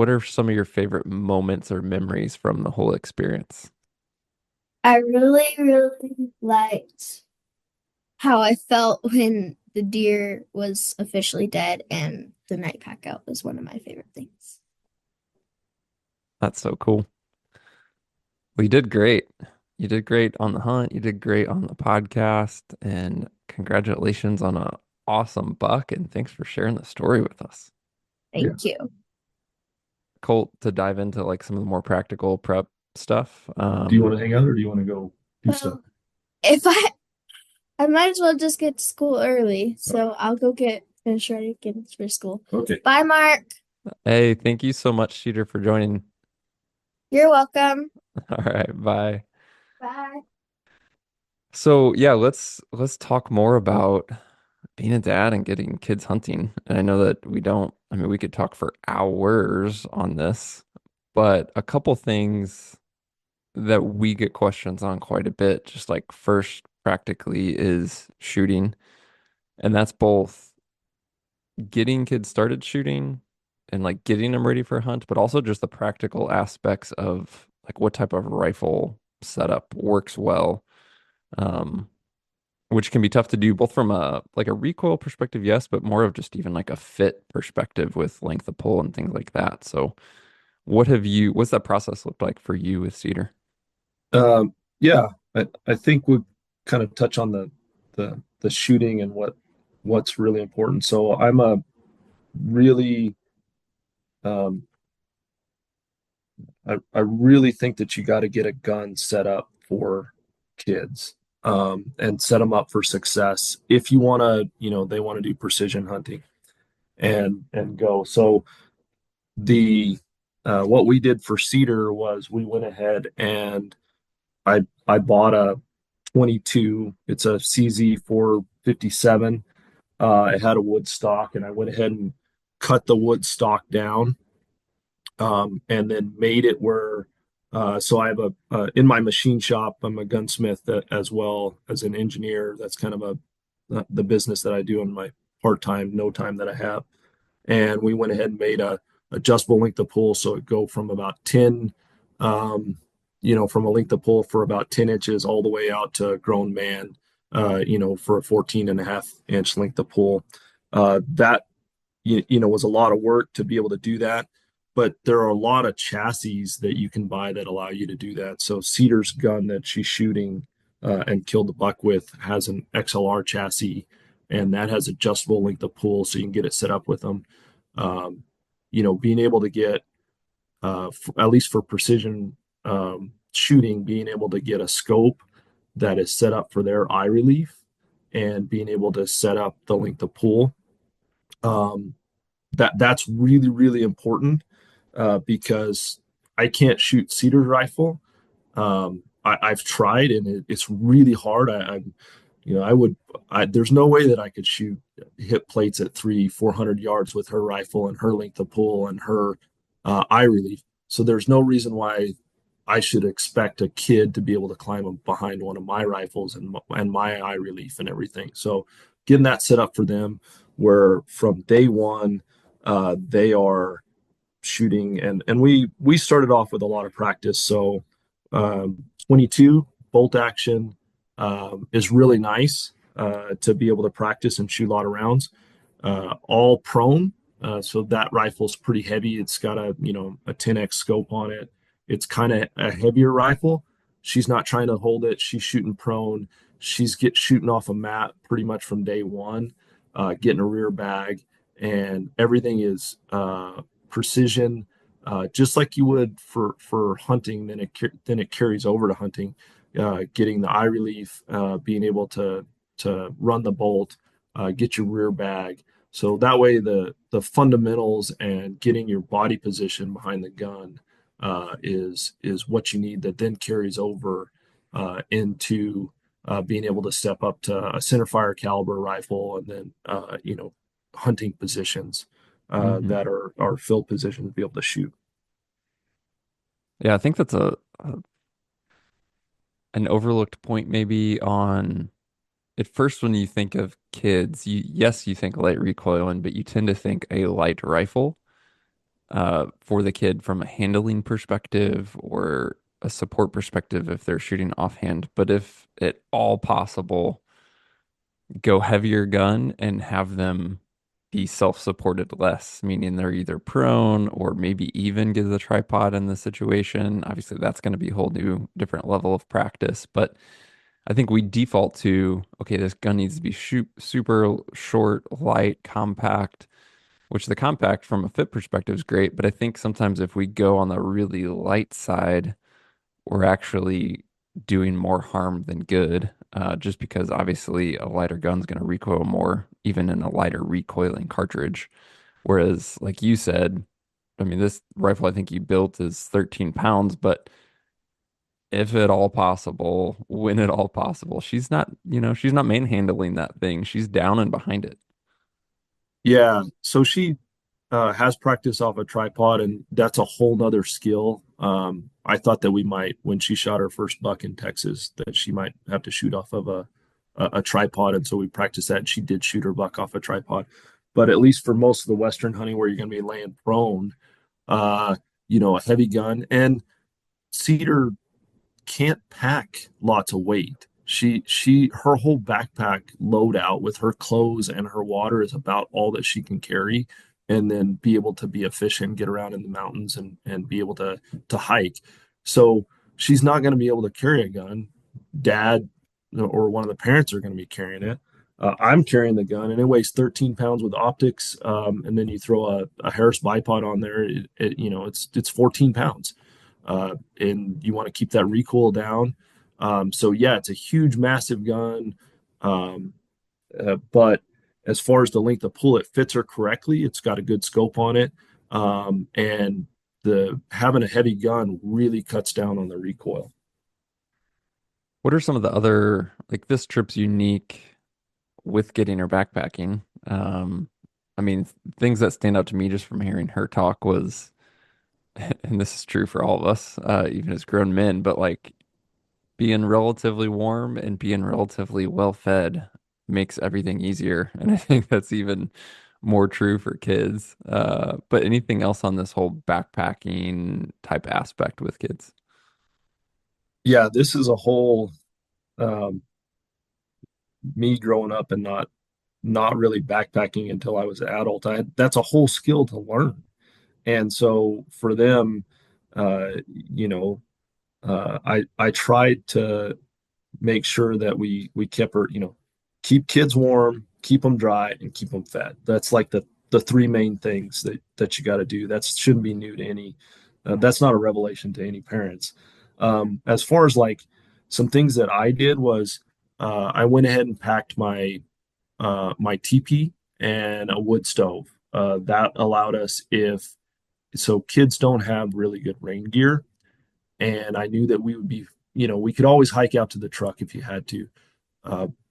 are some of your favorite moments or memories from the whole experience? I really, really liked how I felt when the deer was officially dead, and the night pack out was one of my favorite things. That's so cool. Well, you did great. You did great on the hunt. You did great on the podcast, and congratulations on a awesome buck. And thanks for sharing the story with us. Yeah. Thank you. Colt, to dive into like some of the more practical prep stuff. Do you want to hang out or do you want to go do stuff? Well, if I might as well just get to school early, so I'll go get finished ready, get for school. Okay. Bye, Mark. Hey, thank you so much, Cedar, for joining. You're welcome. All right, bye. Bye. So yeah, let's talk more about being a dad and getting kids hunting. And I know that I mean, we could talk for hours on this, but a couple things that we get questions on quite a bit, just like first practically is shooting. And that's both getting kids started shooting and like getting them ready for a hunt, but also just the practical aspects of like what type of rifle setup works well. Um, which can be tough to do both from a like a recoil perspective, yes, but more of just even like a fit perspective with length of pull and things like that. So what's that process looked like for you with Cedar? Yeah, I think we kind of touch on the shooting and what's really important. So I'm a really um, I really think that you got to get a gun set up for kids and set them up for success if you want to, they want to do precision hunting and go. So the what we did for Cedar was we went ahead and I bought a 22. It's a CZ 457. It had a wood stock, and I went ahead and cut the wood stock down, and then made it where. So I have in my machine shop. I'm a gunsmith as well as an engineer. That's kind of the business that I do in my part time, no time that I have. And we went ahead and made a adjustable length of pull, so it go from about 10, um, from a length of pull for about 10 inches all the way out to a grown man, for a 14 and a half inch length of pull. That was a lot of work to be able to do that. But there are a lot of chassis that you can buy that allow you to do that. So Cedar's gun that she's shooting and killed the buck with has an XLR chassis, and that has adjustable length of pull, so you can get it set up with them. Um, being able to get, at least for precision shooting, being able to get a scope that is set up for their eye relief and being able to set up the length of pull. Um, that's really, really important because I can't shoot Cedar's rifle. I've tried and it's really hard. I would, there's no way that I could shoot hit plates at 400 yards with her rifle and her length of pull and her eye relief. So there's no reason why I should expect a kid to be able to climb behind one of my rifles and my eye relief and everything. So getting that set up for them where from day one, they are shooting and we started off with a lot of practice. So 22 bolt action is really nice to be able to practice and shoot a lot of rounds. All prone, so that rifle's pretty heavy. It's got a 10x scope on it. It's kind of a heavier rifle. She's not trying to hold it. She's shooting prone. She's shooting off a mat pretty much from day one, getting a rear bag, and everything is precision, just like you would for hunting. Then it carries over to hunting, getting the eye relief, being able to run the bolt, get your rear bag. So that way, the fundamentals and getting your body position behind the gun is what you need. That then carries over into being able to step up to a center fire caliber rifle, and then hunting positions. Hmm. that are field position to be able to shoot. Yeah, I think that's an overlooked point maybe on at first when you think of kids, you think light recoiling, but you tend to think a light rifle for the kid from a handling perspective or a support perspective if they're shooting offhand. But if at all possible, go heavier gun and have them be self-supported less, meaning they're either prone or maybe even get the tripod in the situation. Obviously, that's going to be a whole new different level of practice. But I think we default to, okay, this gun needs to be super short, light, compact, which the compact from a fit perspective is great. But I think sometimes if we go on the really light side, we're actually doing more harm than good, just because obviously a lighter gun's going to recoil more, even in a lighter recoiling cartridge. Whereas, like you said, I mean, this rifle I think you built is 13 pounds, but if at all possible, when at all possible, she's not manhandling that thing. She's down and behind it. Yeah, so she has practice off a tripod, and that's a whole nother skill. I thought that we might, when she shot her first buck in Texas, that she might have to shoot off of a tripod, and so we practiced that. And she did shoot her buck off a tripod, but at least for most of the Western hunting where you're going to be laying prone, uh, a heavy gun and Cedar can't pack lots of weight. Her whole backpack loadout with her clothes and her water is about all that she can carry, and then be able to be efficient, get around in the mountains and be able to hike. So she's not going to be able to carry a gun. Dad or one of the parents are going to be carrying it. I'm carrying the gun, and it weighs 13 pounds with optics. And then you throw a Harris bipod on there, it's 14 pounds, and you want to keep that recoil down. So yeah, it's a huge, massive gun. Um, but as far as the length of pull, it fits her correctly. It's got a good scope on it, and the having a heavy gun really cuts down on the recoil. What are some of the other, like this trip's unique with getting her backpacking? I mean, things that stand out to me just from hearing her talk was, and this is true for all of us, even as grown men, but like being relatively warm and being relatively well fed makes everything easier. And I think that's even more true for kids. But anything else on this whole backpacking type aspect with kids? Yeah, this is a whole um, me growing up and not really backpacking until I was an adult. That's a whole skill to learn. And so for them, you know, I tried to make sure that we kept her, keep kids warm, keep them dry, and keep them fed. That's like the three main things that you got to do. That shouldn't be new to any. That's not a revelation to any parents. As far as like some things that I did was I went ahead and packed my teepee and a wood stove. That allowed us if so kids don't have really good rain gear, and I knew that we would be, we could always hike out to the truck if you had to.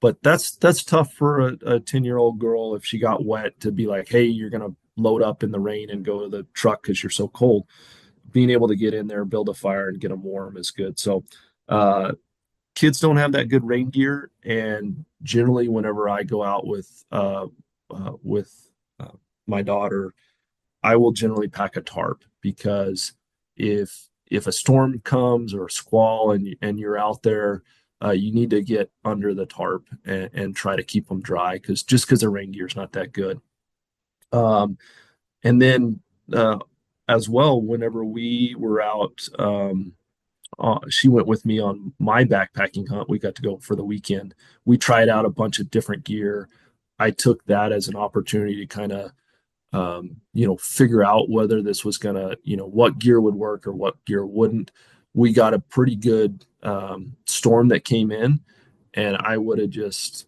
But that's tough for a 10-year-old girl if she got wet to be like, hey, you're gonna load up in the rain and go to the truck because you're so cold. Being able to get in there, build a fire, and get them warm is good. So uh, kids don't have that good rain gear, and generally, whenever I go out with uh, my daughter, I will generally pack a tarp because if a storm comes or a squall and you're out there, you need to get under the tarp and try to keep them dry because the rain gear is not that good. Um, and then as well, whenever we were out, she went with me on my backpacking hunt. We got to go for the weekend. We tried out a bunch of different gear. I took that as an opportunity to kind of figure out whether this was gonna, what gear would work or what gear wouldn't. We got a pretty good storm that came in, and I would have just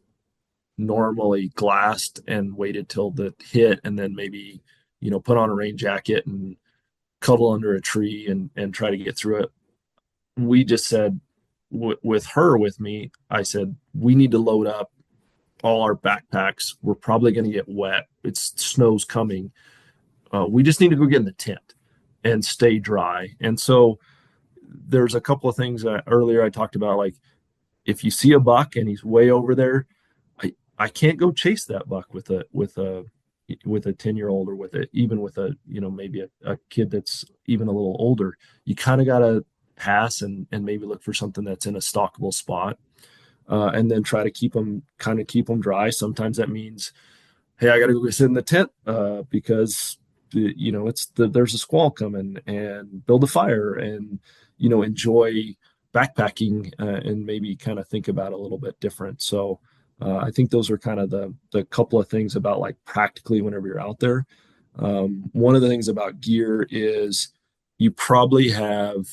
normally glassed and waited till the hit, and then maybe, put on a rain jacket and cuddle under a tree and try to get through it. We just said, with her with me, I said, we need to load up all our backpacks. We're probably going to get wet. It's snow's coming. we just need to go get in the tent and stay dry. And so there's a couple of things that earlier I talked about, like if you see a buck and he's way over there, I can't go chase that buck with a 10-year-old or with a even with a maybe a kid that's even a little older. You kind of got to pass and maybe look for something that's in a stalkable spot, and then try to keep them dry. Sometimes that means, hey, I got to go sit in the tent because there's a squall coming, and build a fire and enjoy backpacking, and maybe kind of think about it a little bit different. So I think those are kind of the couple of things about like practically whenever you're out there. One of the things about gear is you probably have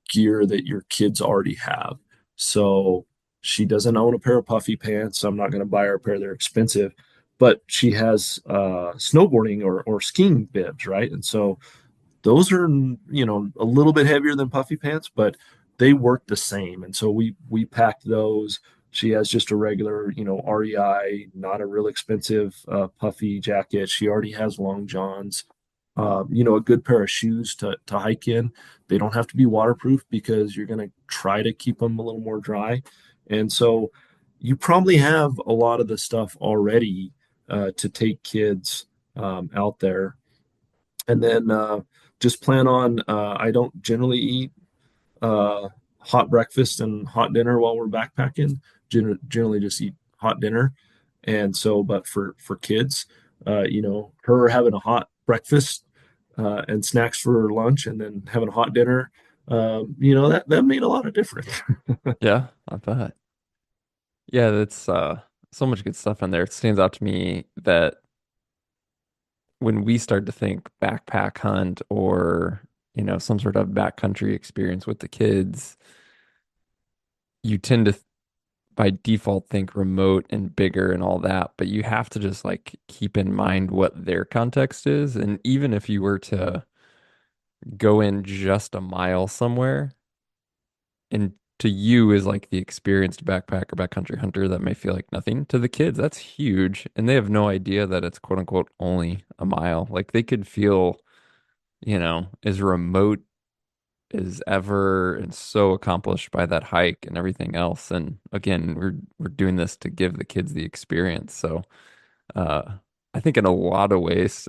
gear that your kids already have. So she doesn't own a pair of puffy pants, so I'm not going to buy her a pair. They're expensive, but she has snowboarding or skiing bibs, right? And so those are a little bit heavier than puffy pants, but they work the same. And so we packed those. She has just a regular REI, not a real expensive puffy jacket. She already has long johns, a good pair of shoes to hike in. They don't have to be waterproof because you're going to try to keep them a little more dry. And so you probably have a lot of the stuff already to take kids out there. And then just plan on, I don't generally eat uh, hot breakfast and hot dinner while we're backpacking. Generally just eat hot dinner. And so, but for kids, her having a hot breakfast and snacks for lunch, and then having a hot dinner, that made a lot of difference. Yeah, I bet. Yeah, that's so much good stuff in there. It stands out to me that when we start to think backpack hunt or, some sort of backcountry experience with the kids, you tend to by default think remote and bigger and all that, but you have to just like keep in mind what their context is. And even if you were to go in just a mile somewhere, and to you is like the experienced backpacker, backcountry hunter, that may feel like nothing. To the kids, that's huge. And they have no idea that it's quote unquote only a mile. Like they could feel, as remote as ever and so accomplished by that hike and everything else. And again, we're doing this to give the kids the experience. So uh I think in a lot of ways,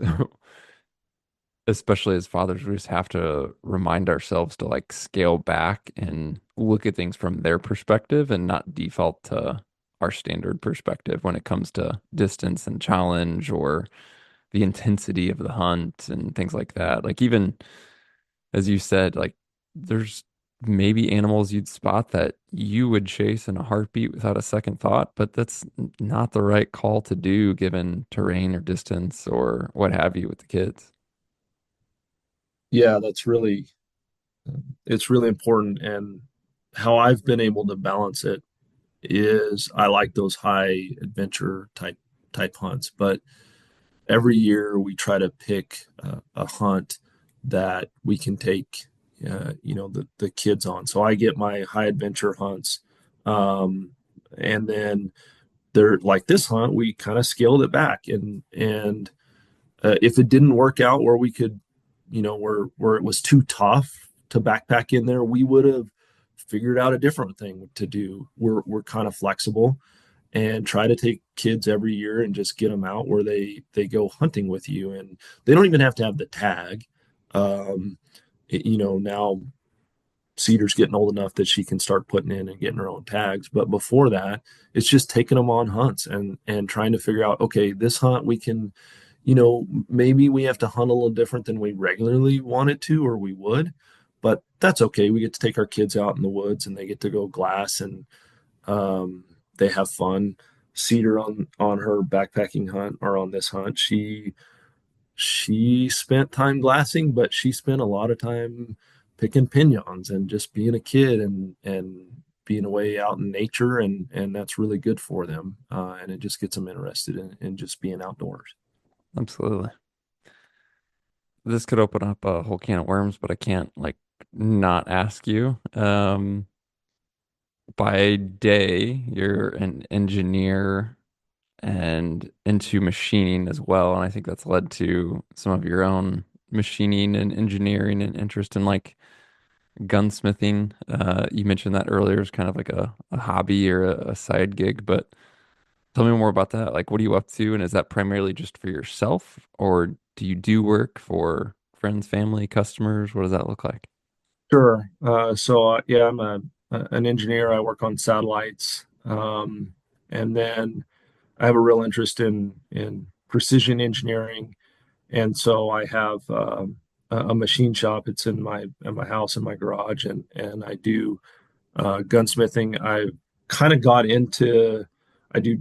especially as fathers, we just have to remind ourselves to like scale back and look at things from their perspective and not default to our standard perspective when it comes to distance and challenge or the intensity of the hunt and things like that. Like even as you said, like there's maybe animals you'd spot that you would chase in a heartbeat without a second thought, but that's not the right call to do given terrain or distance or what have you with the kids. Yeah, it's really important. And how I've been able to balance it is I like those high adventure type hunts, but every year we try to pick a hunt that we can take the kids on. So I get my high adventure hunts, and then they're like this hunt we kind of scaled it back, and if it didn't work out where we could, where it was too tough to backpack in there, we would have figured out a different thing to do. We're kind of flexible and try to take kids every year and just get them out where they go hunting with you, and they don't even have to have the tag. Now Cedar's getting old enough that she can start putting in and getting her own tags, but before that it's just taking them on hunts and trying to figure out, okay, this hunt we can, maybe we have to hunt a little different than we regularly wanted to or we would, but that's okay. We get to take our kids out in the woods and they get to go glass, and they have fun. Cedar on her backpacking hunt, or on this hunt, she spent time glassing, but she spent a lot of time picking pinyons and just being a kid and being away out in nature, and that's really good for them, and it just gets them interested in just being outdoors. Absolutely. This could open up a whole can of worms, but I can't like not ask you. By day, you're an engineer and into machining as well. And I think that's led to some of your own machining and engineering and interest in like gunsmithing. You mentioned that earlier as kind of like a hobby or a side gig, but tell me more about that. Like, what are you up to? And is that primarily just for yourself, or do you do work for friends, family, customers? What does that look like? Sure. Yeah, I'm an engineer. I work on satellites, and then I have a real interest in precision engineering, and so I have a machine shop. It's in my house in my garage, and I do gunsmithing. I kind of got into I do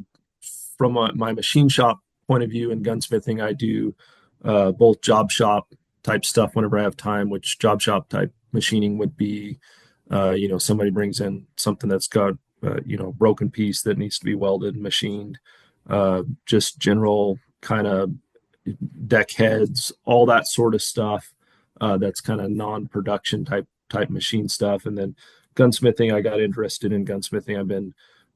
from my machine shop point of view in gunsmithing. I do both job shop type stuff whenever I have time, which job shop type machining would be, somebody brings in something that's got broken piece that needs to be welded and machined, just general kind of deck heads, all that sort of stuff. That's kind of non-production type machine stuff. And then gunsmithing, I got interested in gunsmithing. I've been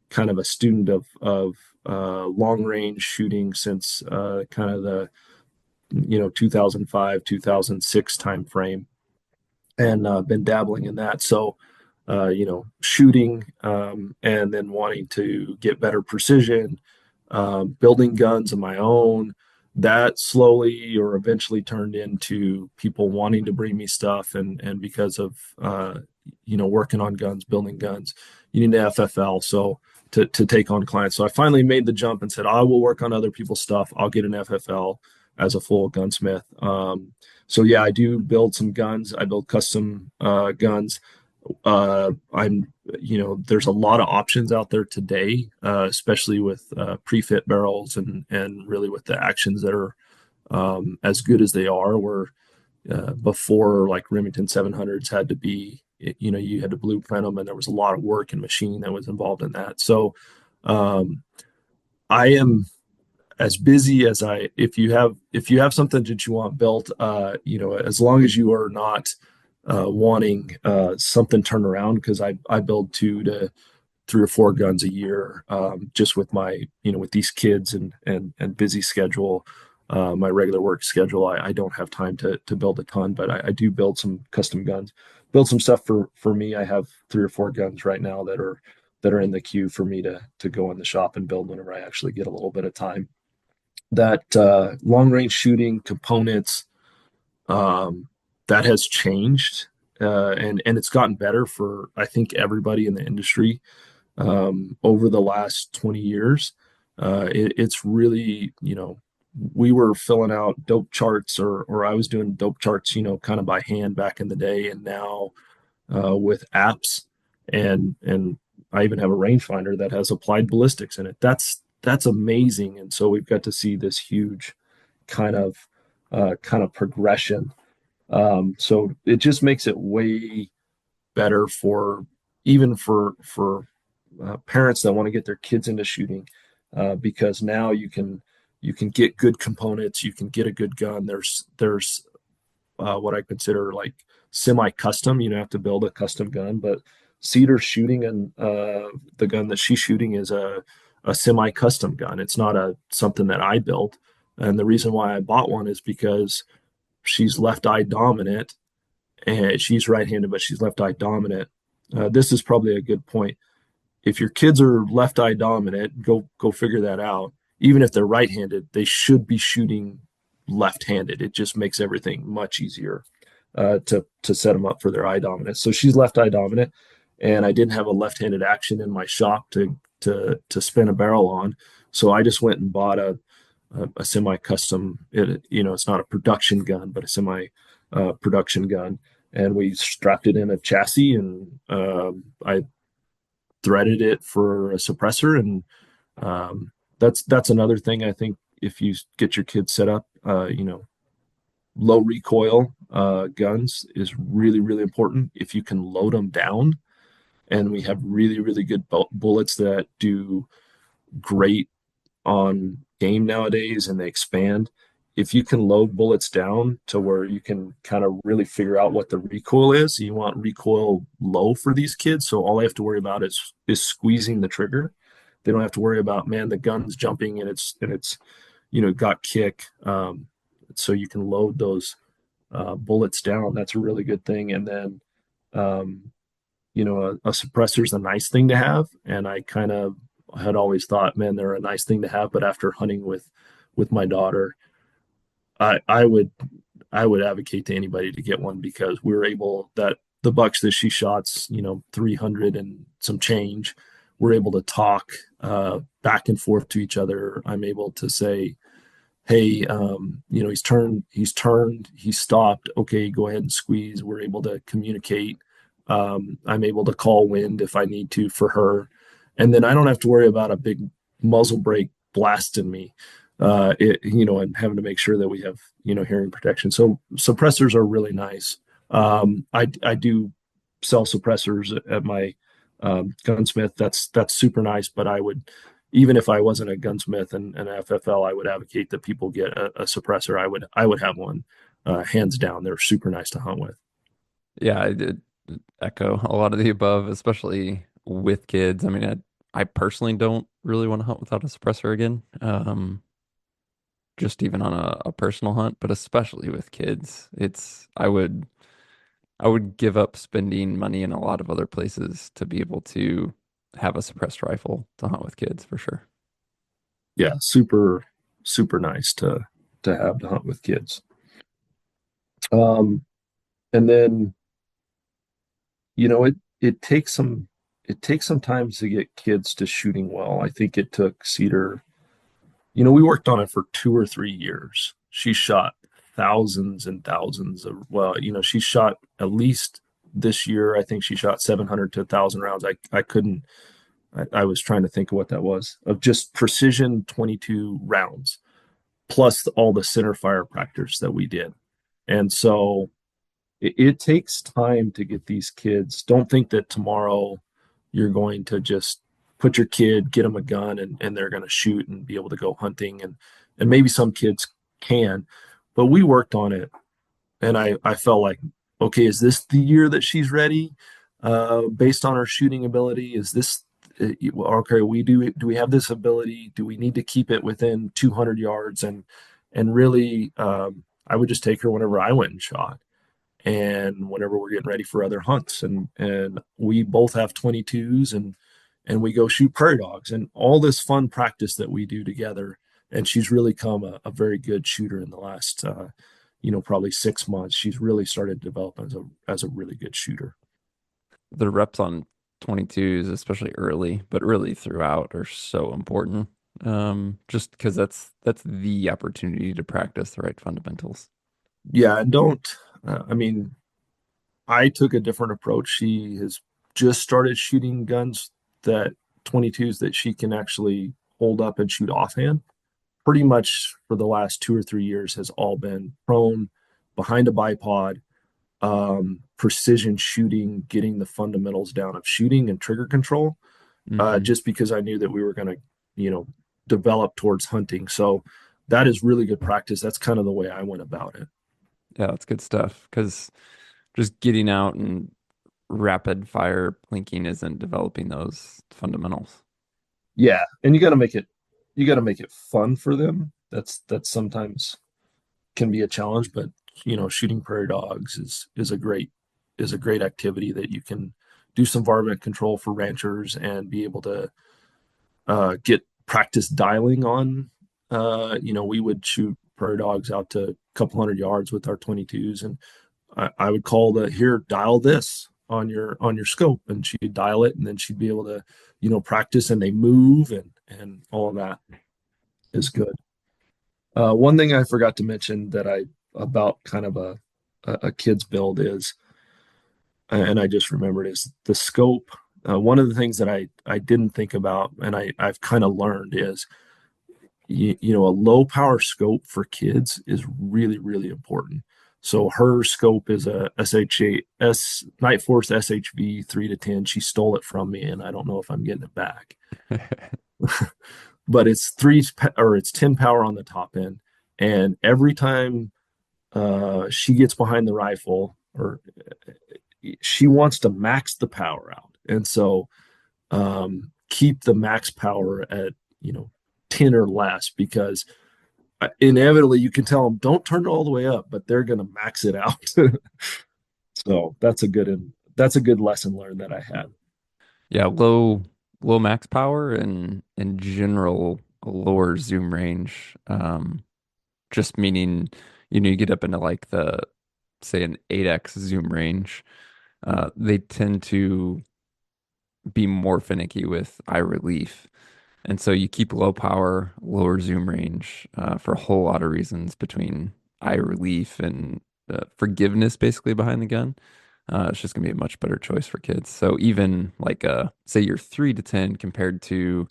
kind of a student of long range shooting since kind of the 2005 2006 time frame, and been dabbling in that. So shooting, and then wanting to get better precision, building guns of my own. That slowly or eventually turned into people wanting to bring me stuff, and because of working on guns, building guns, you need an FFL. So to take on clients. So I finally made the jump and said, I will work on other people's stuff. I'll get an FFL as a full gunsmith. So yeah, I do build some guns. I build custom guns. There's a lot of options out there today, especially with pre-fit barrels and really with the actions that are as good as they are. Where before, like Remington 700s had to be, you had to blueprint them, and there was a lot of work and machining that was involved in that. So um, I am as busy as if you have something that you want built, as long as you are not wanting something turned around, because I build 2 to 3 or 4 guns a year, just with my with these kids and busy schedule, my regular work schedule. I don't have time to build a ton, but I do build some custom guns, build some stuff for me. I have 3 or 4 guns right now that are in the queue for me to go in the shop and build whenever I actually get a little bit of time. That long range shooting components, um, that has changed, and it's gotten better for, I think, everybody in the industry over the last 20 years. It's really, we were filling out dope charts, or I was doing dope charts, kind of by hand back in the day, and now with apps, and I even have a rangefinder that has applied ballistics in it. That's amazing, and so we've got to see this huge kind of progression. So it just makes it way better for even for parents that want to get their kids into shooting, because now you can get good components, you can get a good gun. There's what I consider like semi-custom. You don't have to build a custom gun, but Cedar shooting, and the gun that she's shooting is a semi-custom gun. It's not a something that I built. And the reason why I bought one is because she's left eye dominant, and she's right-handed, but she's left eye dominant. This is probably a good point. If your kids are left eye dominant, go figure that out. Even if they're right-handed, they should be shooting left-handed. It just makes everything much easier to set them up for their eye dominance. So she's left eye dominant, and I didn't have a left-handed action in my shop to spin a barrel on, so I just went and bought a semi-custom. It's not a production gun, but a semi production gun, and we strapped it in a chassis, and I threaded it for a suppressor, and that's another thing. I think if you get your kids set up, low recoil guns is really, really important. If you can load them down, and we have really, really good bullets that do great on game nowadays, and they expand. If you can load bullets down to where you can kind of really figure out what the recoil is, you want recoil low for these kids. So all I have to worry about is squeezing the trigger. They don't have to worry about, man, the gun's jumping and it's got kick. So you can load those bullets down. That's a really good thing. And then um, a suppressor is a nice thing to have, and I kind of had always thought, man, they're a nice thing to have. But after hunting with my daughter, I would advocate to anybody to get one because we're able that the bucks that she shots, 300 and some change, we're able to talk back and forth to each other. I'm able to say, hey, he's stopped. Okay, go ahead and squeeze. We're able to communicate. I'm able to call wind if I need to for her. And then I don't have to worry about a big muzzle brake blasting me, and having to make sure that we have, hearing protection. So suppressors are really nice. I do sell suppressors at my gunsmith. That's super nice, but I would, even if I wasn't a gunsmith and an FFL, I would advocate that people get a suppressor. I would have one, hands down. They're super nice to hunt with. Yeah, I did echo a lot of the above, especially with kids. I mean, I personally don't really want to hunt without a suppressor again. Just even on a personal hunt, but especially with kids, I would give up spending money in a lot of other places to be able to have a suppressed rifle to hunt with kids for sure. Yeah, super super nice to have to hunt with kids. Um, and then it takes some time to get kids to shooting well. I think it took Cedar. We worked on it for 2 or 3 years. She shot thousands and thousands of, well, she shot at least this year. I think she shot 700 to 1,000 rounds. I couldn't, I was trying to think of what that was of just precision 22 rounds plus all the center fire practice that we did. And so it takes time to get these kids. Don't think that tomorrow you're going to just put your kid, get them a gun, and they're going to shoot and be able to go hunting. And maybe some kids can, but we worked on it. And I felt like, okay, is this the year that she's ready? Based on her shooting ability, is this okay? Do we have this ability? Do we need to keep it within 200 yards? And really, I would just take her whenever I went and shot and whenever we're getting ready for other hunts, and we both have 22s, and we go shoot prairie dogs and all this fun practice that we do together. And she's really come a very good shooter in the last probably 6 months. She's really started to develop as a really good shooter. The reps on 22s, especially early, but really throughout, are so important. Just because that's the opportunity to practice the right fundamentals. Yeah, and don't I mean, I took a different approach. She has just started shooting guns that 22s that she can actually hold up and shoot offhand. Pretty much for the last 2 or 3 years has all been prone behind a bipod, precision shooting, getting the fundamentals down of shooting and trigger control. Hmm. Just because I knew that we were going to, develop towards hunting. So that is really good practice. That's kind of the way I went about it. Yeah, that's good stuff. Because just getting out and rapid fire plinking isn't developing those fundamentals. Yeah, and you got to make it fun for them. That's sometimes can be a challenge, but shooting prairie dogs is a great activity that you can do some varmint control for ranchers and be able to get practice dialing on. We would shoot prairie dogs out to a couple hundred yards with our 22s, and I would call here, dial this on your scope, and she'd dial it, and then she'd be able to, practice, and they move, and all of that is good. One thing I forgot to mention that I about kind of a kid's build is, and I just remembered, is the scope. One of the things that I didn't think about, and I've kind of learned is, a low power scope for kids is really, really important. So her scope is a SHA Night Force SHV 3 to 10. She stole it from me, and I don't know if I'm getting it back. But it's 10 power on the top end, and every time she gets behind the rifle, or she wants to max the power out, and so keep the max power at 10 or less, because inevitably you can tell them don't turn it all the way up, but they're going to max it out. So that's a good lesson learned that I had. Yeah, low max power and in general a lower zoom range. Just meaning, you get up into like the say an 8x zoom range. They tend to be more finicky with eye relief. And so you keep low power, lower zoom range for a whole lot of reasons between eye relief and forgiveness basically behind the gun. It's just going to be a much better choice for kids. So even like say you're 3 to 10 compared to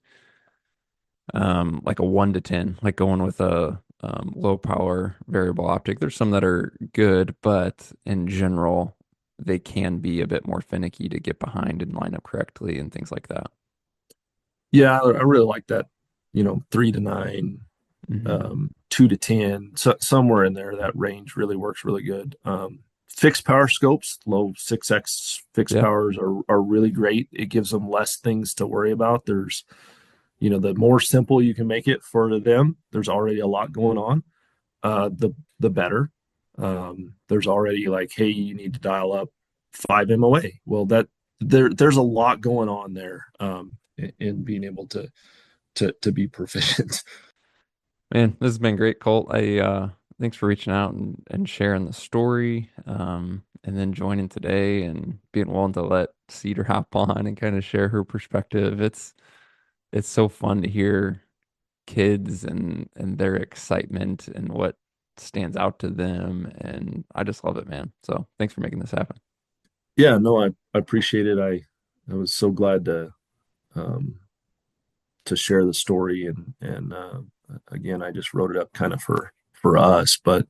like a 1 to 10, like going with a low power variable optic. There's some that are good, but in general, they can be a bit more finicky to get behind and line up correctly and things like that. Yeah, I really like that. 3 to 9, Mm-hmm. 2 to 10, so somewhere in there, that range really works really good. Fixed power scopes, low 6x fixed Yeah. powers are really great. It gives them less things to worry about. There's, the more simple you can make it for them, there's already a lot going on. The better. There's already like, hey, you need to dial up 5 MOA. Well, there's a lot going on there, in being able to be proficient. Man, this has been great, Colt. Thanks for reaching out and sharing the story, and then joining today and being willing to let Cedar hop on and kind of share her perspective. It's so fun to hear kids and their excitement and what stands out to them, and I just love it, man. So thanks for making this happen. Yeah, no, I appreciate it. I was so glad um, to share the story, and again, I just wrote it up kind of for us, but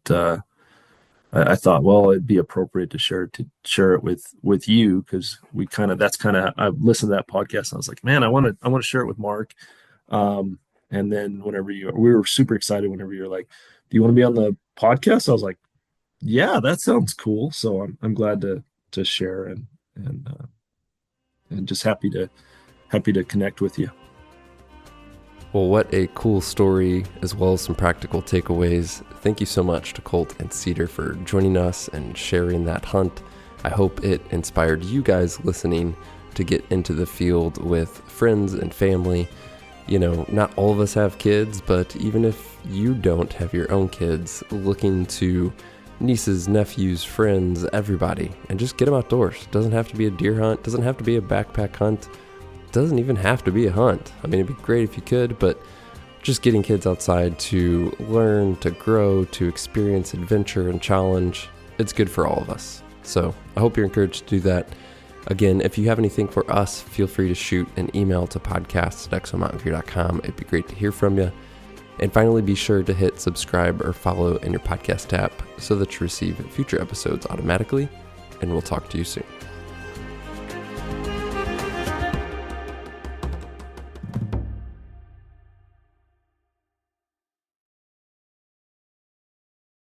I thought, well, it'd be appropriate to share it with you, because that's kind of I listened to that podcast and I was like, man, I want to share it with Mark. And then we were super excited whenever you're like, do you want to be on the podcast? I was like, yeah, that sounds cool. So I'm glad to share, and just happy to connect with you. Well, what a cool story, as well as some practical takeaways. Thank you so much to Colt and Cedar for joining us and sharing that hunt. I hope it inspired you guys listening to get into the field with friends and family. Not all of us have kids, but even if you don't have your own kids, looking to nieces, nephews, friends, everybody, and just get them outdoors. Doesn't have to be a deer hunt, doesn't have to be a backpack hunt. Doesn't even have to be a hunt. I mean, it'd be great if you could, but just getting kids outside to learn, to grow, to experience adventure and challenge, it's good for all of us. So I hope you're encouraged to do that. Again, if you have anything for us, feel free to shoot an email to podcast@exomountaingear.com. It'd be great to hear from you. And finally, be sure to hit subscribe or follow in your podcast app so that you receive future episodes automatically, and we'll talk to you soon.